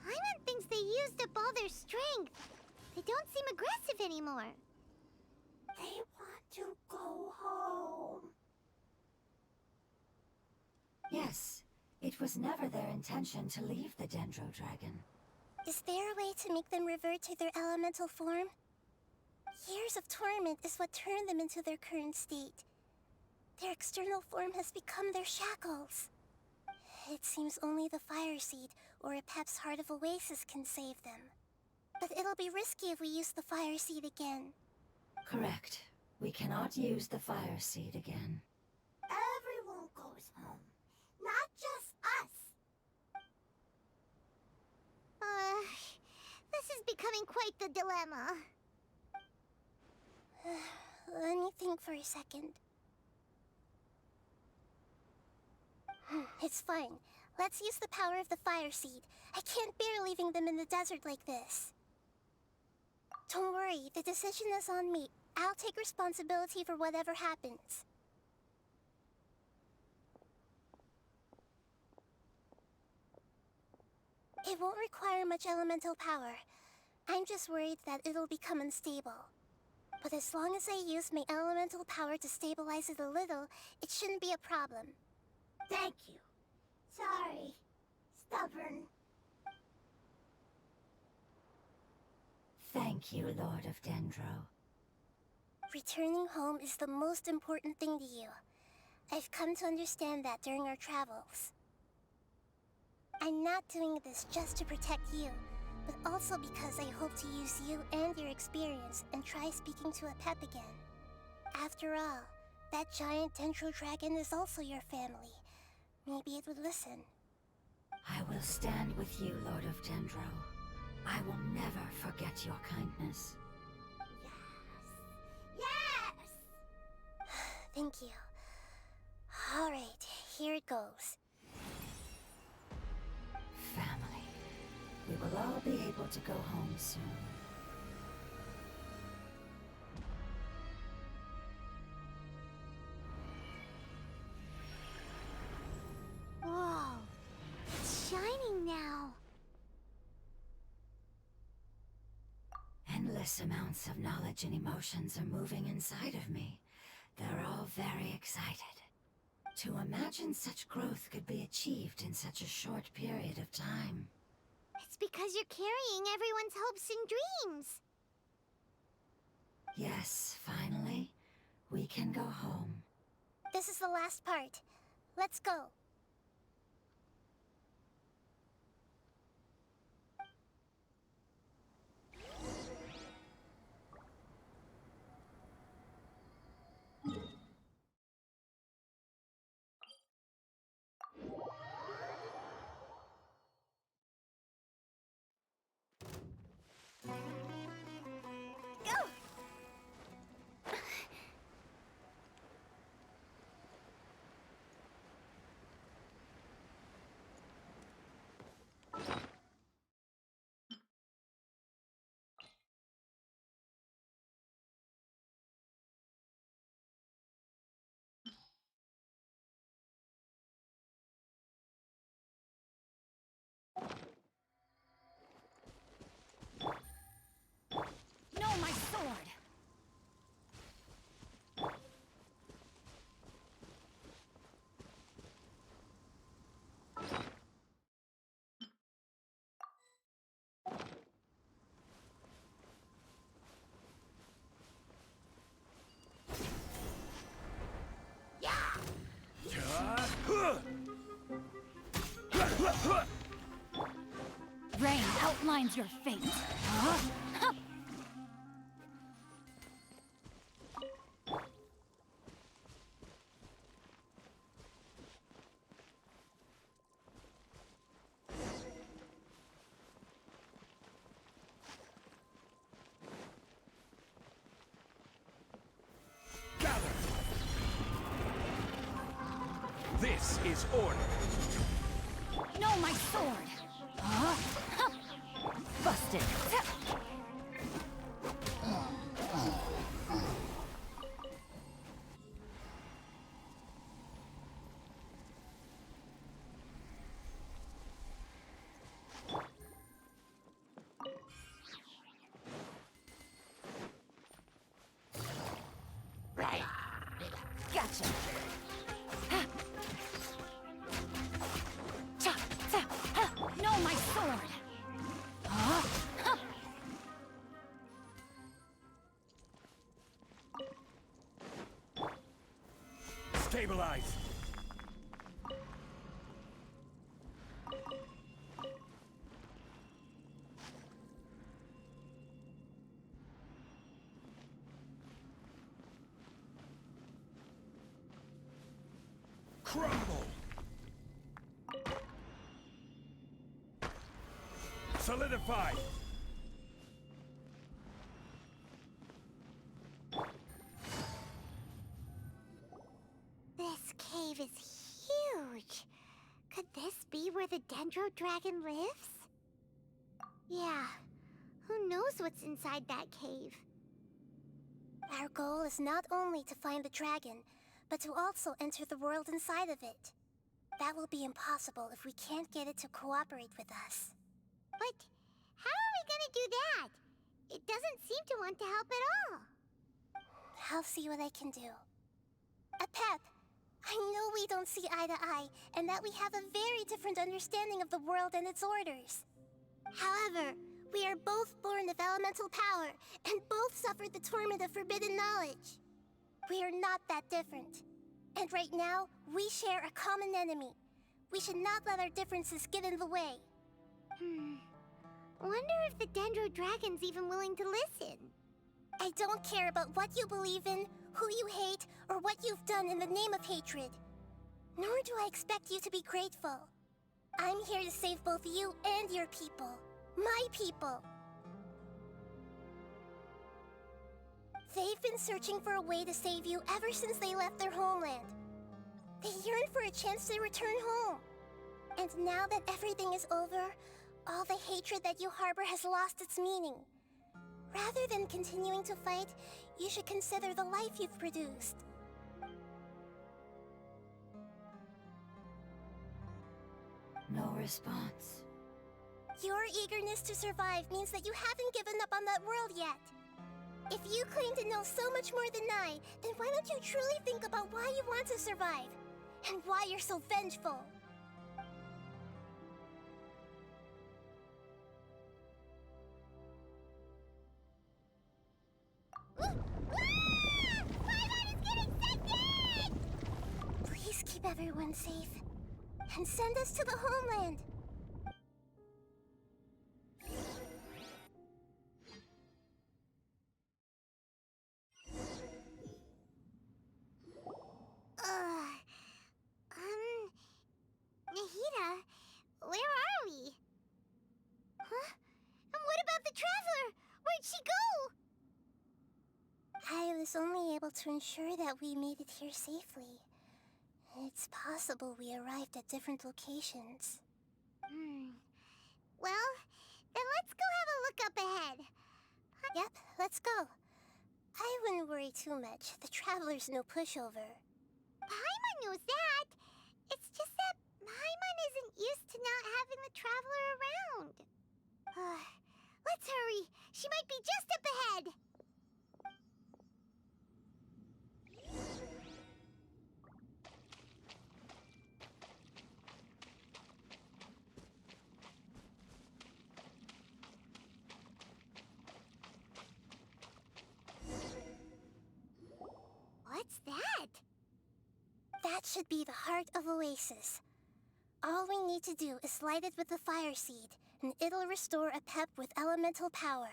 Paimon thinks they used up all their strength. They don't seem aggressive anymore.
They want to go home.
Yes, it was never their intention to leave the Dendro Dragon.
Is there a way to make them revert to their elemental form? Years of torment is what turned them into their current state. Their external form has become their shackles. It seems only the fire seed or Epep's Heart of Oasis can save them. But it'll be risky if we use the fire seed again.
Correct. We cannot use the fire seed again.
Everyone goes home, not just us.
This is becoming quite the dilemma.
Let me think for a second. It's fine. Let's use the power of the fire seed. I can't bear leaving them in the desert like this. Don't worry, the decision is on me. I'll take responsibility for whatever happens. It won't require much elemental power. I'm just worried that it'll become unstable. But as long as I use my elemental power to stabilize it a little, it shouldn't be a problem.
Thank you. Sorry. Stubborn.
Thank you, Lord of Dendro.
Returning home is the most important thing to you. I've come to understand that during our travels. I'm not doing this just to protect you, but also because I hope to use you and your experience and try speaking to Epep again. After all, that giant Dendro Dragon is also your family. Maybe it would listen.
I will stand with you, Lord of Dendro. I will never forget your kindness.
Yes!
Thank you. Alright, here it goes.
Family. We will all be able to go home soon.
Whoa. It's shining now.
Endless amounts of knowledge and emotions are moving inside of me. They're all very excited. To imagine such growth could be achieved in such a short period of time.
It's because you're carrying everyone's hopes and dreams.
Yes, finally, we can go home.
This is the last part. Let's go.
No, my sword! Rain outlines your fate. Huh? Huh.
Gather! This is order.
No, my sword! Huh? Huh. Busted! Gotcha! Ha. Cha, cha, ha. No, my sword! Huh? Huh.
Stabilize. Crumble. Solidify.
This cave is huge. Could this be where the Dendro Dragon lives? Yeah. Who knows what's inside that cave?
Our goal is not only to find the dragon, but to also enter the world inside of it. That will be impossible if we can't get it to cooperate with us.
But how are we gonna do that? It doesn't seem to want to help at all.
I'll see what I can do. Pep, I know we don't see eye to eye, and that we have a very different understanding of the world and its orders. However, we are both born of elemental power, and both suffered the torment of forbidden knowledge. We are not that different. And right now, we share a common enemy. We should not let our differences get in the way.
Wonder if the Dendro Dragon's even willing to listen.
I don't care about what you believe in, who you hate, or what you've done in the name of hatred. Nor do I expect you to be grateful. I'm here to save both you and your people. My people. They've been searching for a way to save you ever since they left their homeland. They yearn for a chance to return home. And now that everything is over, all the hatred that you harbor has lost its meaning. Rather than continuing to fight, you should consider the life you've produced.
No response.
Your eagerness to survive means that you haven't given up on that world yet. If you claim to know so much more than I, then why don't you truly think about why you want to survive? And why you're so vengeful? Please keep everyone everyone safe and send us to the homeland.
Nahida, where are we? Huh? And what about the Traveler? Where'd she go?
I was only able to ensure that we made it here safely. It's possible we arrived at different locations.
Well, then let's go have a look up ahead.
Yep, let's go. I wouldn't worry too much. The Traveler's no pushover.
Paimon knows that. It's just that Paimon isn't used to not having the Traveler around. Let's hurry. She might be just up ahead. What's that?
That should be the heart of Oasis. All we need to do is light it with the fire seed, and it'll restore a pep with elemental power.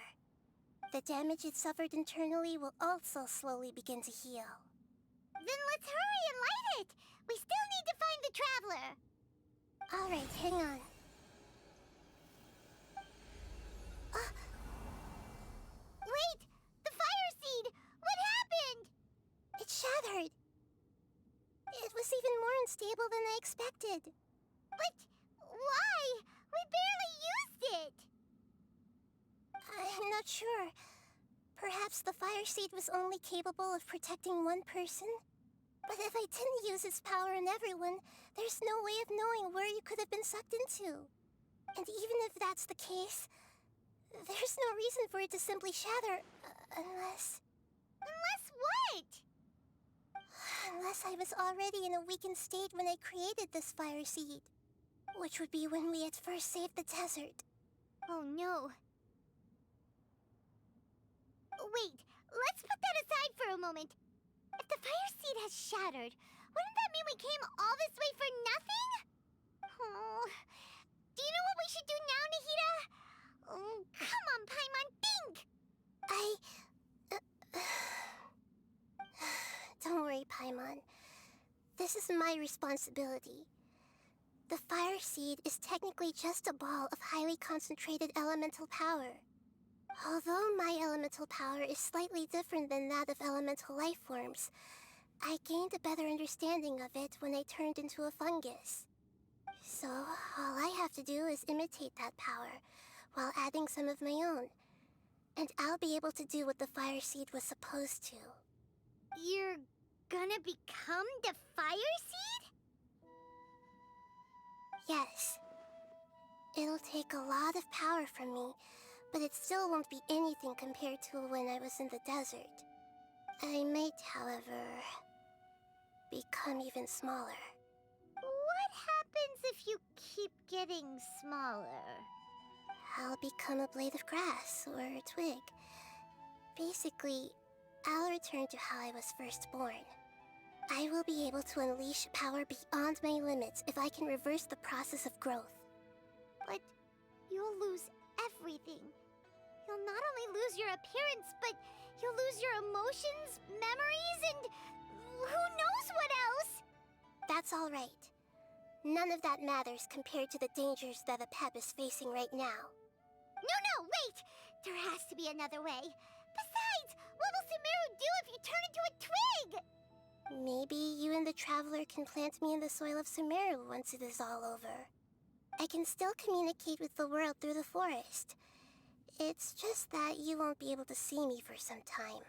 The damage it suffered internally will also slowly begin to heal.
Then let's hurry and light it! We still need to find the Traveler!
Alright, hang on.
Wait! The fire seed! What happened?
It shattered. It was even more unstable than I expected.
But why? We barely used it!
I'm not sure. Perhaps the fire seed was only capable of protecting one person? But if I didn't use its power on everyone, there's no way of knowing where you could have been sucked into. And even if that's the case, there's no reason for it to simply shatter, unless...
Unless what?
Unless I was already in a weakened state when I created this fire seed. Which would be when we had first saved the desert.
Oh no. Wait, let's put that aside for a moment. If the fire seed has shattered, wouldn't that mean we came all this way for nothing? Oh, do you know what we should do now, Nahida? Oh, come on, Paimon, think!
Don't worry, Paimon. This is my responsibility. The fire seed is technically just a ball of highly concentrated elemental power. Although my elemental power is slightly different than that of elemental life forms, I gained a better understanding of it when I turned into a fungus. So, all I have to do is imitate that power, while adding some of my own. And I'll be able to do what the fire seed was supposed to.
You're gonna become the fire seed?
Yes. It'll take a lot of power from me, but it still won't be anything compared to when I was in the desert. I might, however, become even smaller.
What happens if you keep getting smaller?
I'll become a blade of grass or a twig. Basically, I'll return to how I was first born. I will be able to unleash power beyond my limits if I can reverse the process of growth.
But you'll lose everything. You'll not only lose your appearance, but you'll lose your emotions, memories, and who knows what else?
That's all right. None of that matters compared to the dangers that the Pep is facing right now.
No, wait! There has to be another way. Besides, what will Sumeru do if you turn into a twig?
Maybe you and the Traveler can plant me in the soil of Sumeru once it is all over. I can still communicate with the world through the forest. It's just that you won't be able to see me for some time.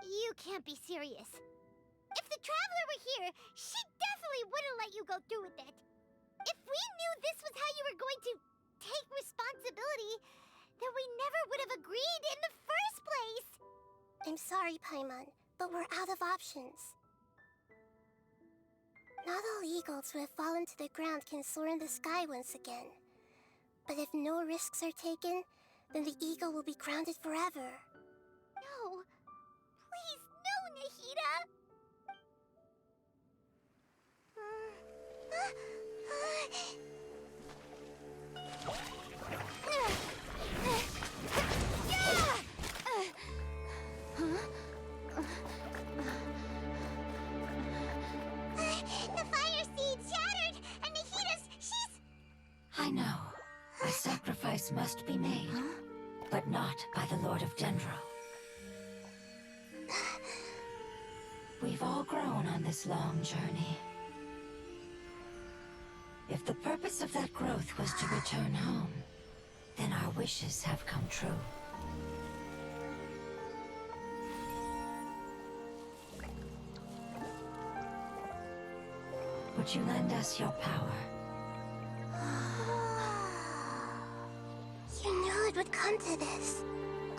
You can't be serious. If the Traveler were here, she definitely wouldn't let you go through with it. If we knew this was how you were going to take responsibility, then we never would have agreed in the first place.
I'm sorry, Paimon, but we're out of options. Not all eagles who have fallen to the ground can soar in the sky once again. But if no risks are taken, then the eagle will be grounded forever.
No. Please, no, Nahida! The fire seed shattered, and Nahida's, she's...
I know. A sacrifice must be made, but not by the Lord of Dendro. We've all grown on this long journey. If the purpose of that growth was to return home, then our wishes have come true. Would you lend us your power?
You knew it would come to this.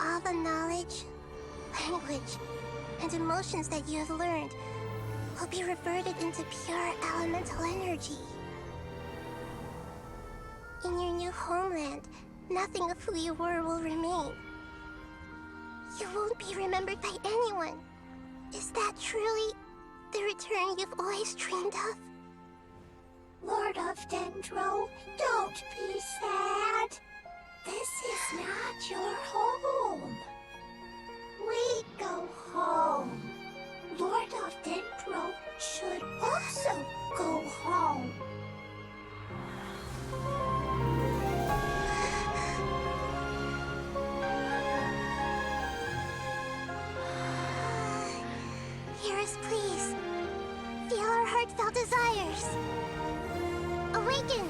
All the knowledge, language, and emotions that you have learned will be reverted into pure elemental energy. In your new homeland, nothing of who you were will remain. You won't be remembered by anyone. Is that truly the return you've always dreamed of?
Lord of Dendro, don't be sad. This is not your home. We go home. Lord of Dendro should also go home.
Hear us, please. Feel our heartfelt desires. Awaken!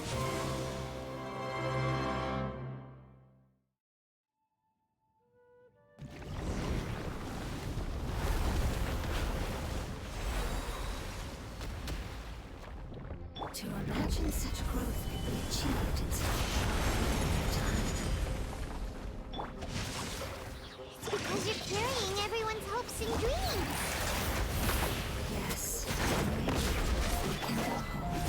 To imagine such growth could be achieved in such a short period of time.
It's because you're carrying everyone's hopes and dreams.
Yes, maybe we can go home.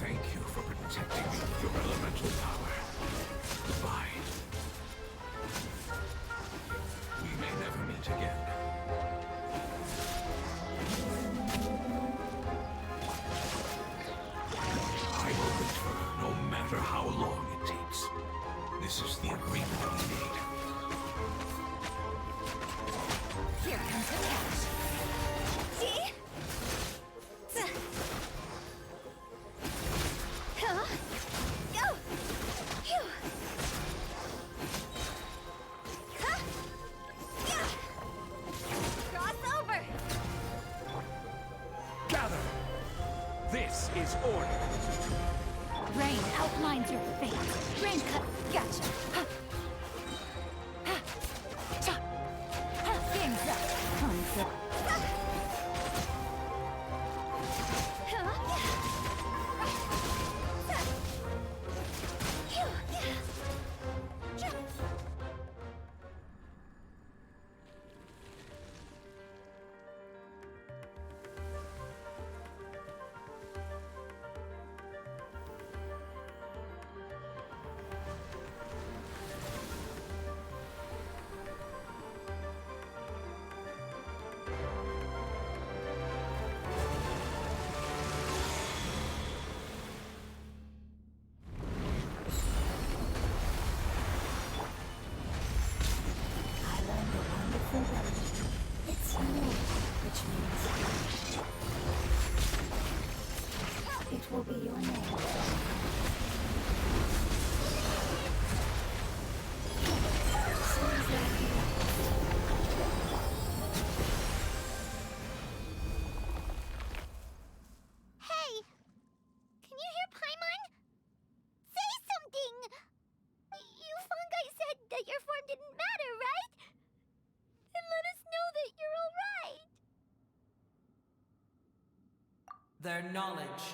Thank you for protecting me with your elemental power. Goodbye. We may never meet again. I will return no matter how long it takes. This is the agreement we made.
Here comes the catch. See? Huh? Go! Phew! Huh? Yeah! Cross over!
Gather! This is order.
Rain outlines your fate. Rain cut. Gotcha. Ha. Ha. Cha. Ha. Game's up. Concept.
It's you, which means it will be your name.
Hey! Can you hear Paimon? Say something! You fungi said that your form didn't matter, right? Then let us know that you're alright!
Their knowledge,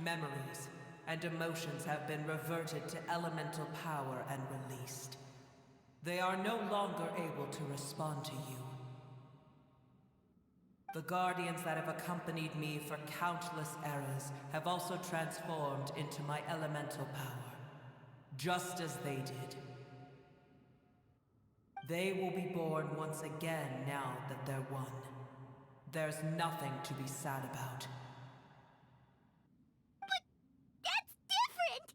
memories, and emotions have been reverted to elemental power and released. They are no longer able to respond to you. The guardians that have accompanied me for countless eras have also transformed into my elemental power, just as they did. They will be born once again now that they're one. There's nothing to be sad about.
But that's different!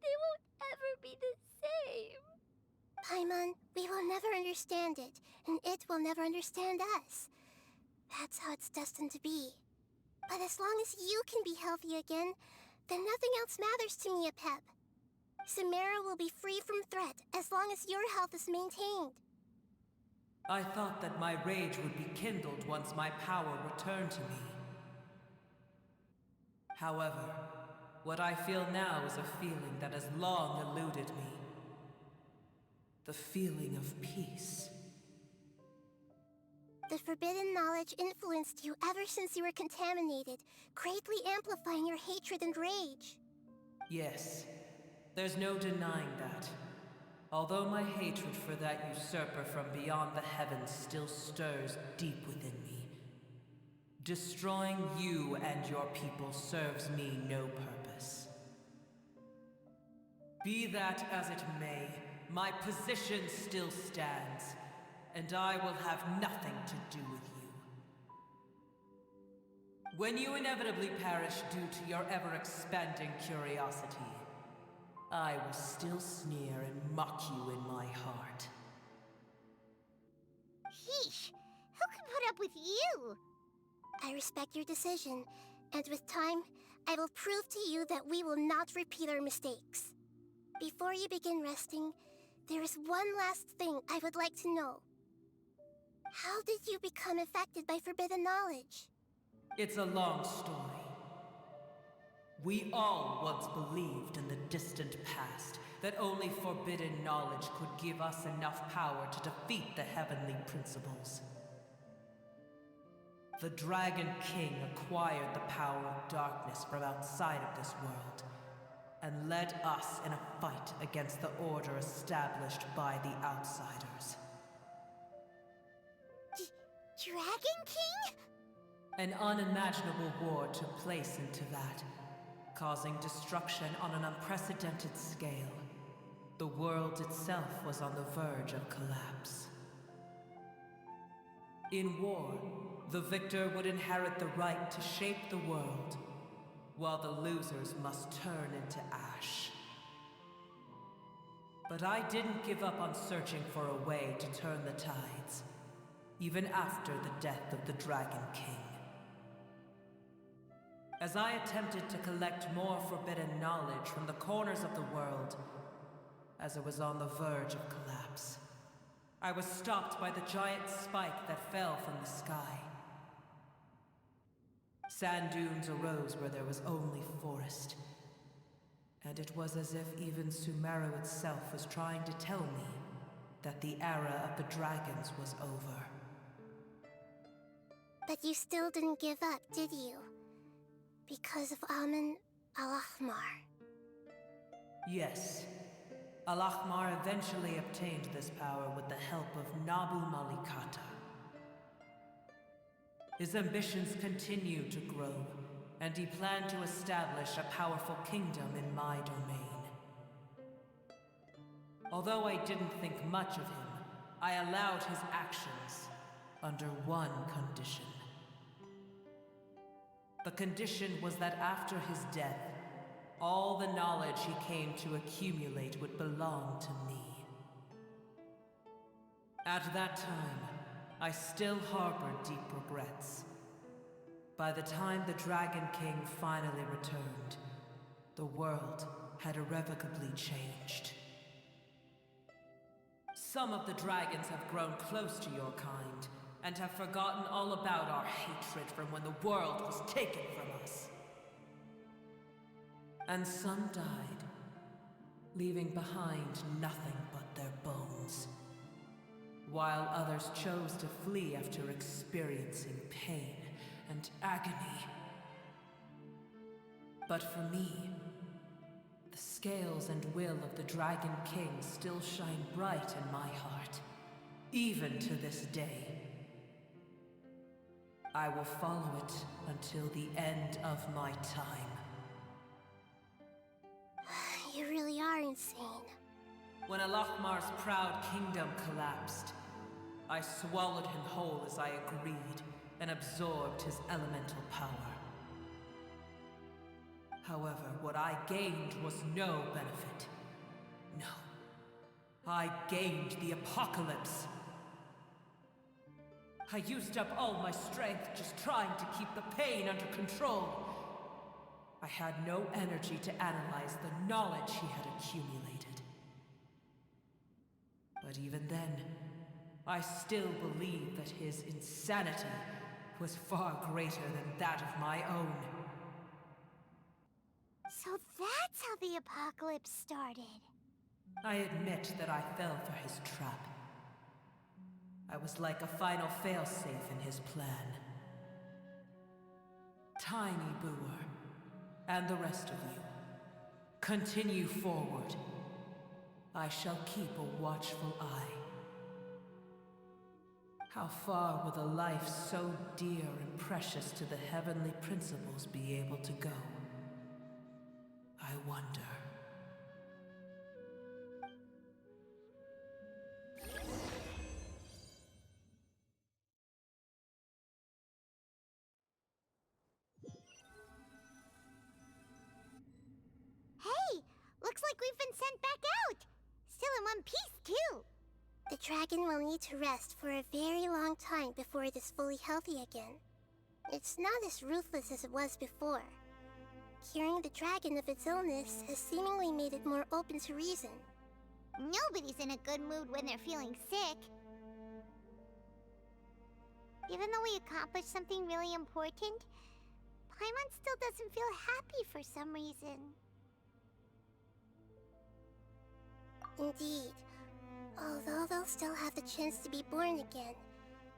They won't ever be the same.
Paimon, we will never understand it, and it will never understand us. That's how it's destined to be. But as long as you can be healthy again, then nothing else matters to me, Apep. Samara will be free from threat as long as your health is maintained.
I thought that my rage would be kindled once my power returned to me. However, what I feel now is a feeling that has long eluded me. The feeling of peace.
The forbidden knowledge influenced you ever since you were contaminated, greatly amplifying your hatred and rage.
Yes, there's no denying that. Although my hatred for that usurper from beyond the heavens still stirs deep within me, destroying you and your people serves me no purpose. Be that as it may, my position still stands, and I will have nothing to do with you. When you inevitably perish due to your ever-expanding curiosity, I will still sneer and mock you in my heart.
Sheesh, who can put up with you?
I respect your decision, and with time, I will prove to you that we will not repeat our mistakes. Before you begin resting, there is one last thing I would like to know. How did you become affected by forbidden knowledge?
It's a long story. We all once believed in the distant past that only forbidden knowledge could give us enough power to defeat the heavenly principles. The Dragon King acquired the power of darkness from outside of this world, and led us in a fight against the order established by the outsiders.
Dragon King?
An unimaginable war took place into that, causing destruction on an unprecedented scale. The world itself was on the verge of collapse. In war, the victor would inherit the right to shape the world, while the losers must turn into ash. But I didn't give up on searching for a way to turn the tides, even after the death of the Dragon King. As I attempted to collect more forbidden knowledge from the corners of the world, as it was on the verge of collapse, I was stopped by the giant spike that fell from the sky. Sand dunes arose where there was only forest, and it was as if even Sumeru itself was trying to tell me that the era of the dragons was over.
But you still didn't give up, did you? Because of Amun Al-Ahmar.
Yes. Al-Ahmar eventually obtained this power with the help of Nabu Malikata. His ambitions continued to grow, and he planned to establish a powerful kingdom in my domain. Although I didn't think much of him, I allowed his actions under one condition. The condition was that after his death, all the knowledge he came to accumulate would belong to me. At that time, I still harbored deep regrets. By the time the Dragon King finally returned, the world had irrevocably changed. Some of the dragons have grown close to your kind, and have forgotten all about our hatred from when the world was taken from us. And some died, leaving behind nothing but their bones, while others chose to flee after experiencing pain and agony. But for me, the scales and will of the Dragon King still shine bright in my heart, even to this day. I will follow it until the end of my time.
You really are insane.
When Alachmar's proud kingdom collapsed, I swallowed him whole as I agreed, and absorbed his elemental power. However, what I gained was no benefit. No. I gained the apocalypse. I used up all my strength just trying to keep the pain under control. I had no energy to analyze the knowledge he had accumulated. But even then, I still believed that his insanity was far greater than that of my own.
So that's how the apocalypse started.
I admit that I fell for his trap. I was like a final failsafe in his plan. Tiny Booer, and the rest of you, continue forward. I shall keep a watchful eye. How far will a life so dear and precious to the heavenly principles be able to go? I wonder.
Hey! Looks like we've been sent back out! Still in one piece, too!
The dragon will need to rest for a very long time before it is fully healthy again. It's not as ruthless as it was before. Curing the dragon of its illness has seemingly made it more open to reason.
Nobody's in a good mood when they're feeling sick. Even though we accomplished something really important, Paimon still doesn't feel happy for some reason.
Indeed. Although they'll still have the chance to be born again,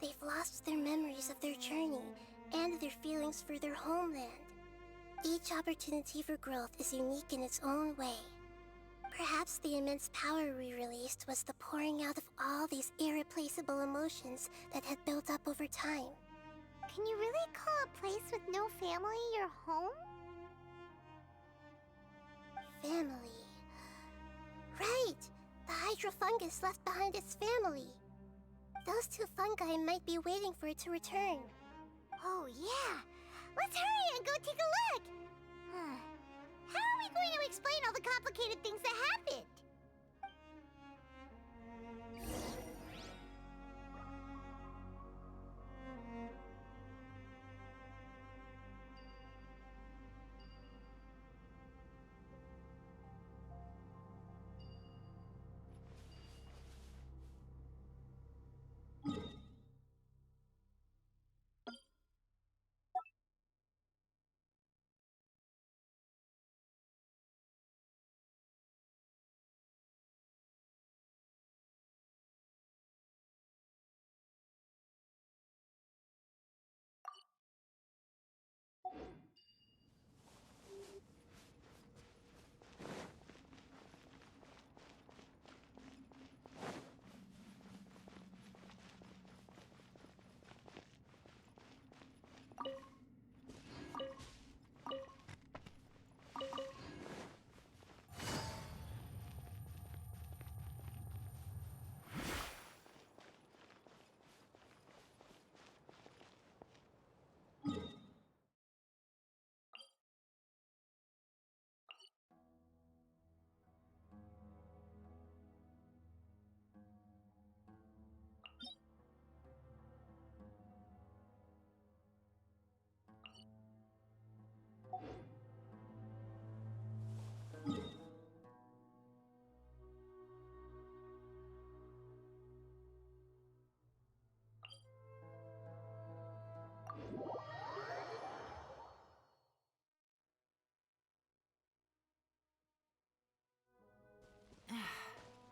they've lost their memories of their journey and their feelings for their homeland. Each opportunity for growth is unique in its own way. Perhaps the immense power we released was the pouring out of all these irreplaceable emotions that had built up over time.
Can you really call a place with no family your home?
Family. Right! The hydrofungus left behind its family. Those two fungi might be waiting for it to return.
Oh yeah! Let's hurry and go take a look! How are we going to explain all the complicated things that happened?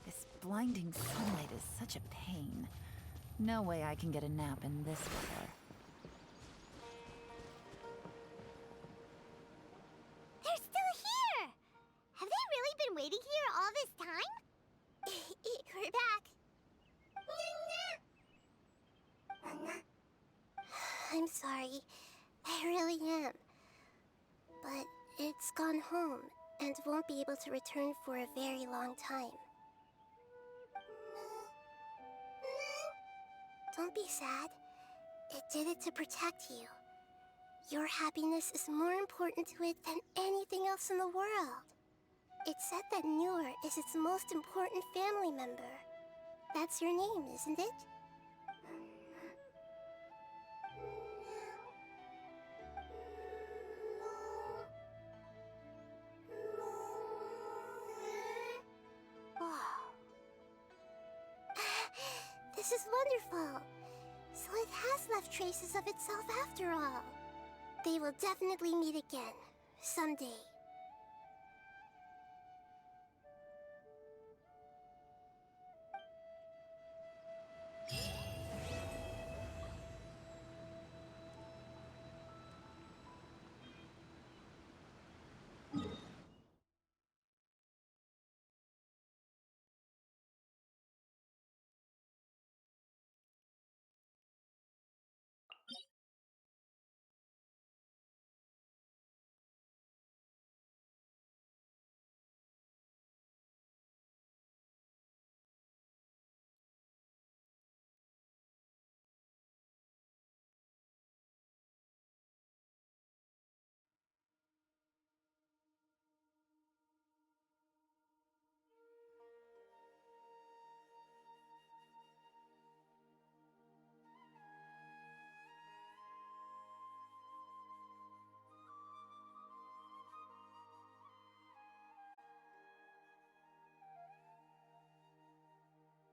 This blinding sunlight is such a pain. No way I can get a nap in this weather.
They're still here! Have they really been waiting here all this time?
We're back. I'm sorry. I really am. But it's gone home and won't be able to return for a very long time. Don't be sad. It did it to protect you. Your happiness is more important to it than anything else in the world. It's said that Noor is its most important family member. That's your name, isn't it? Wow. This is wonderful. So it has left traces of itself after all. They will definitely meet again, someday.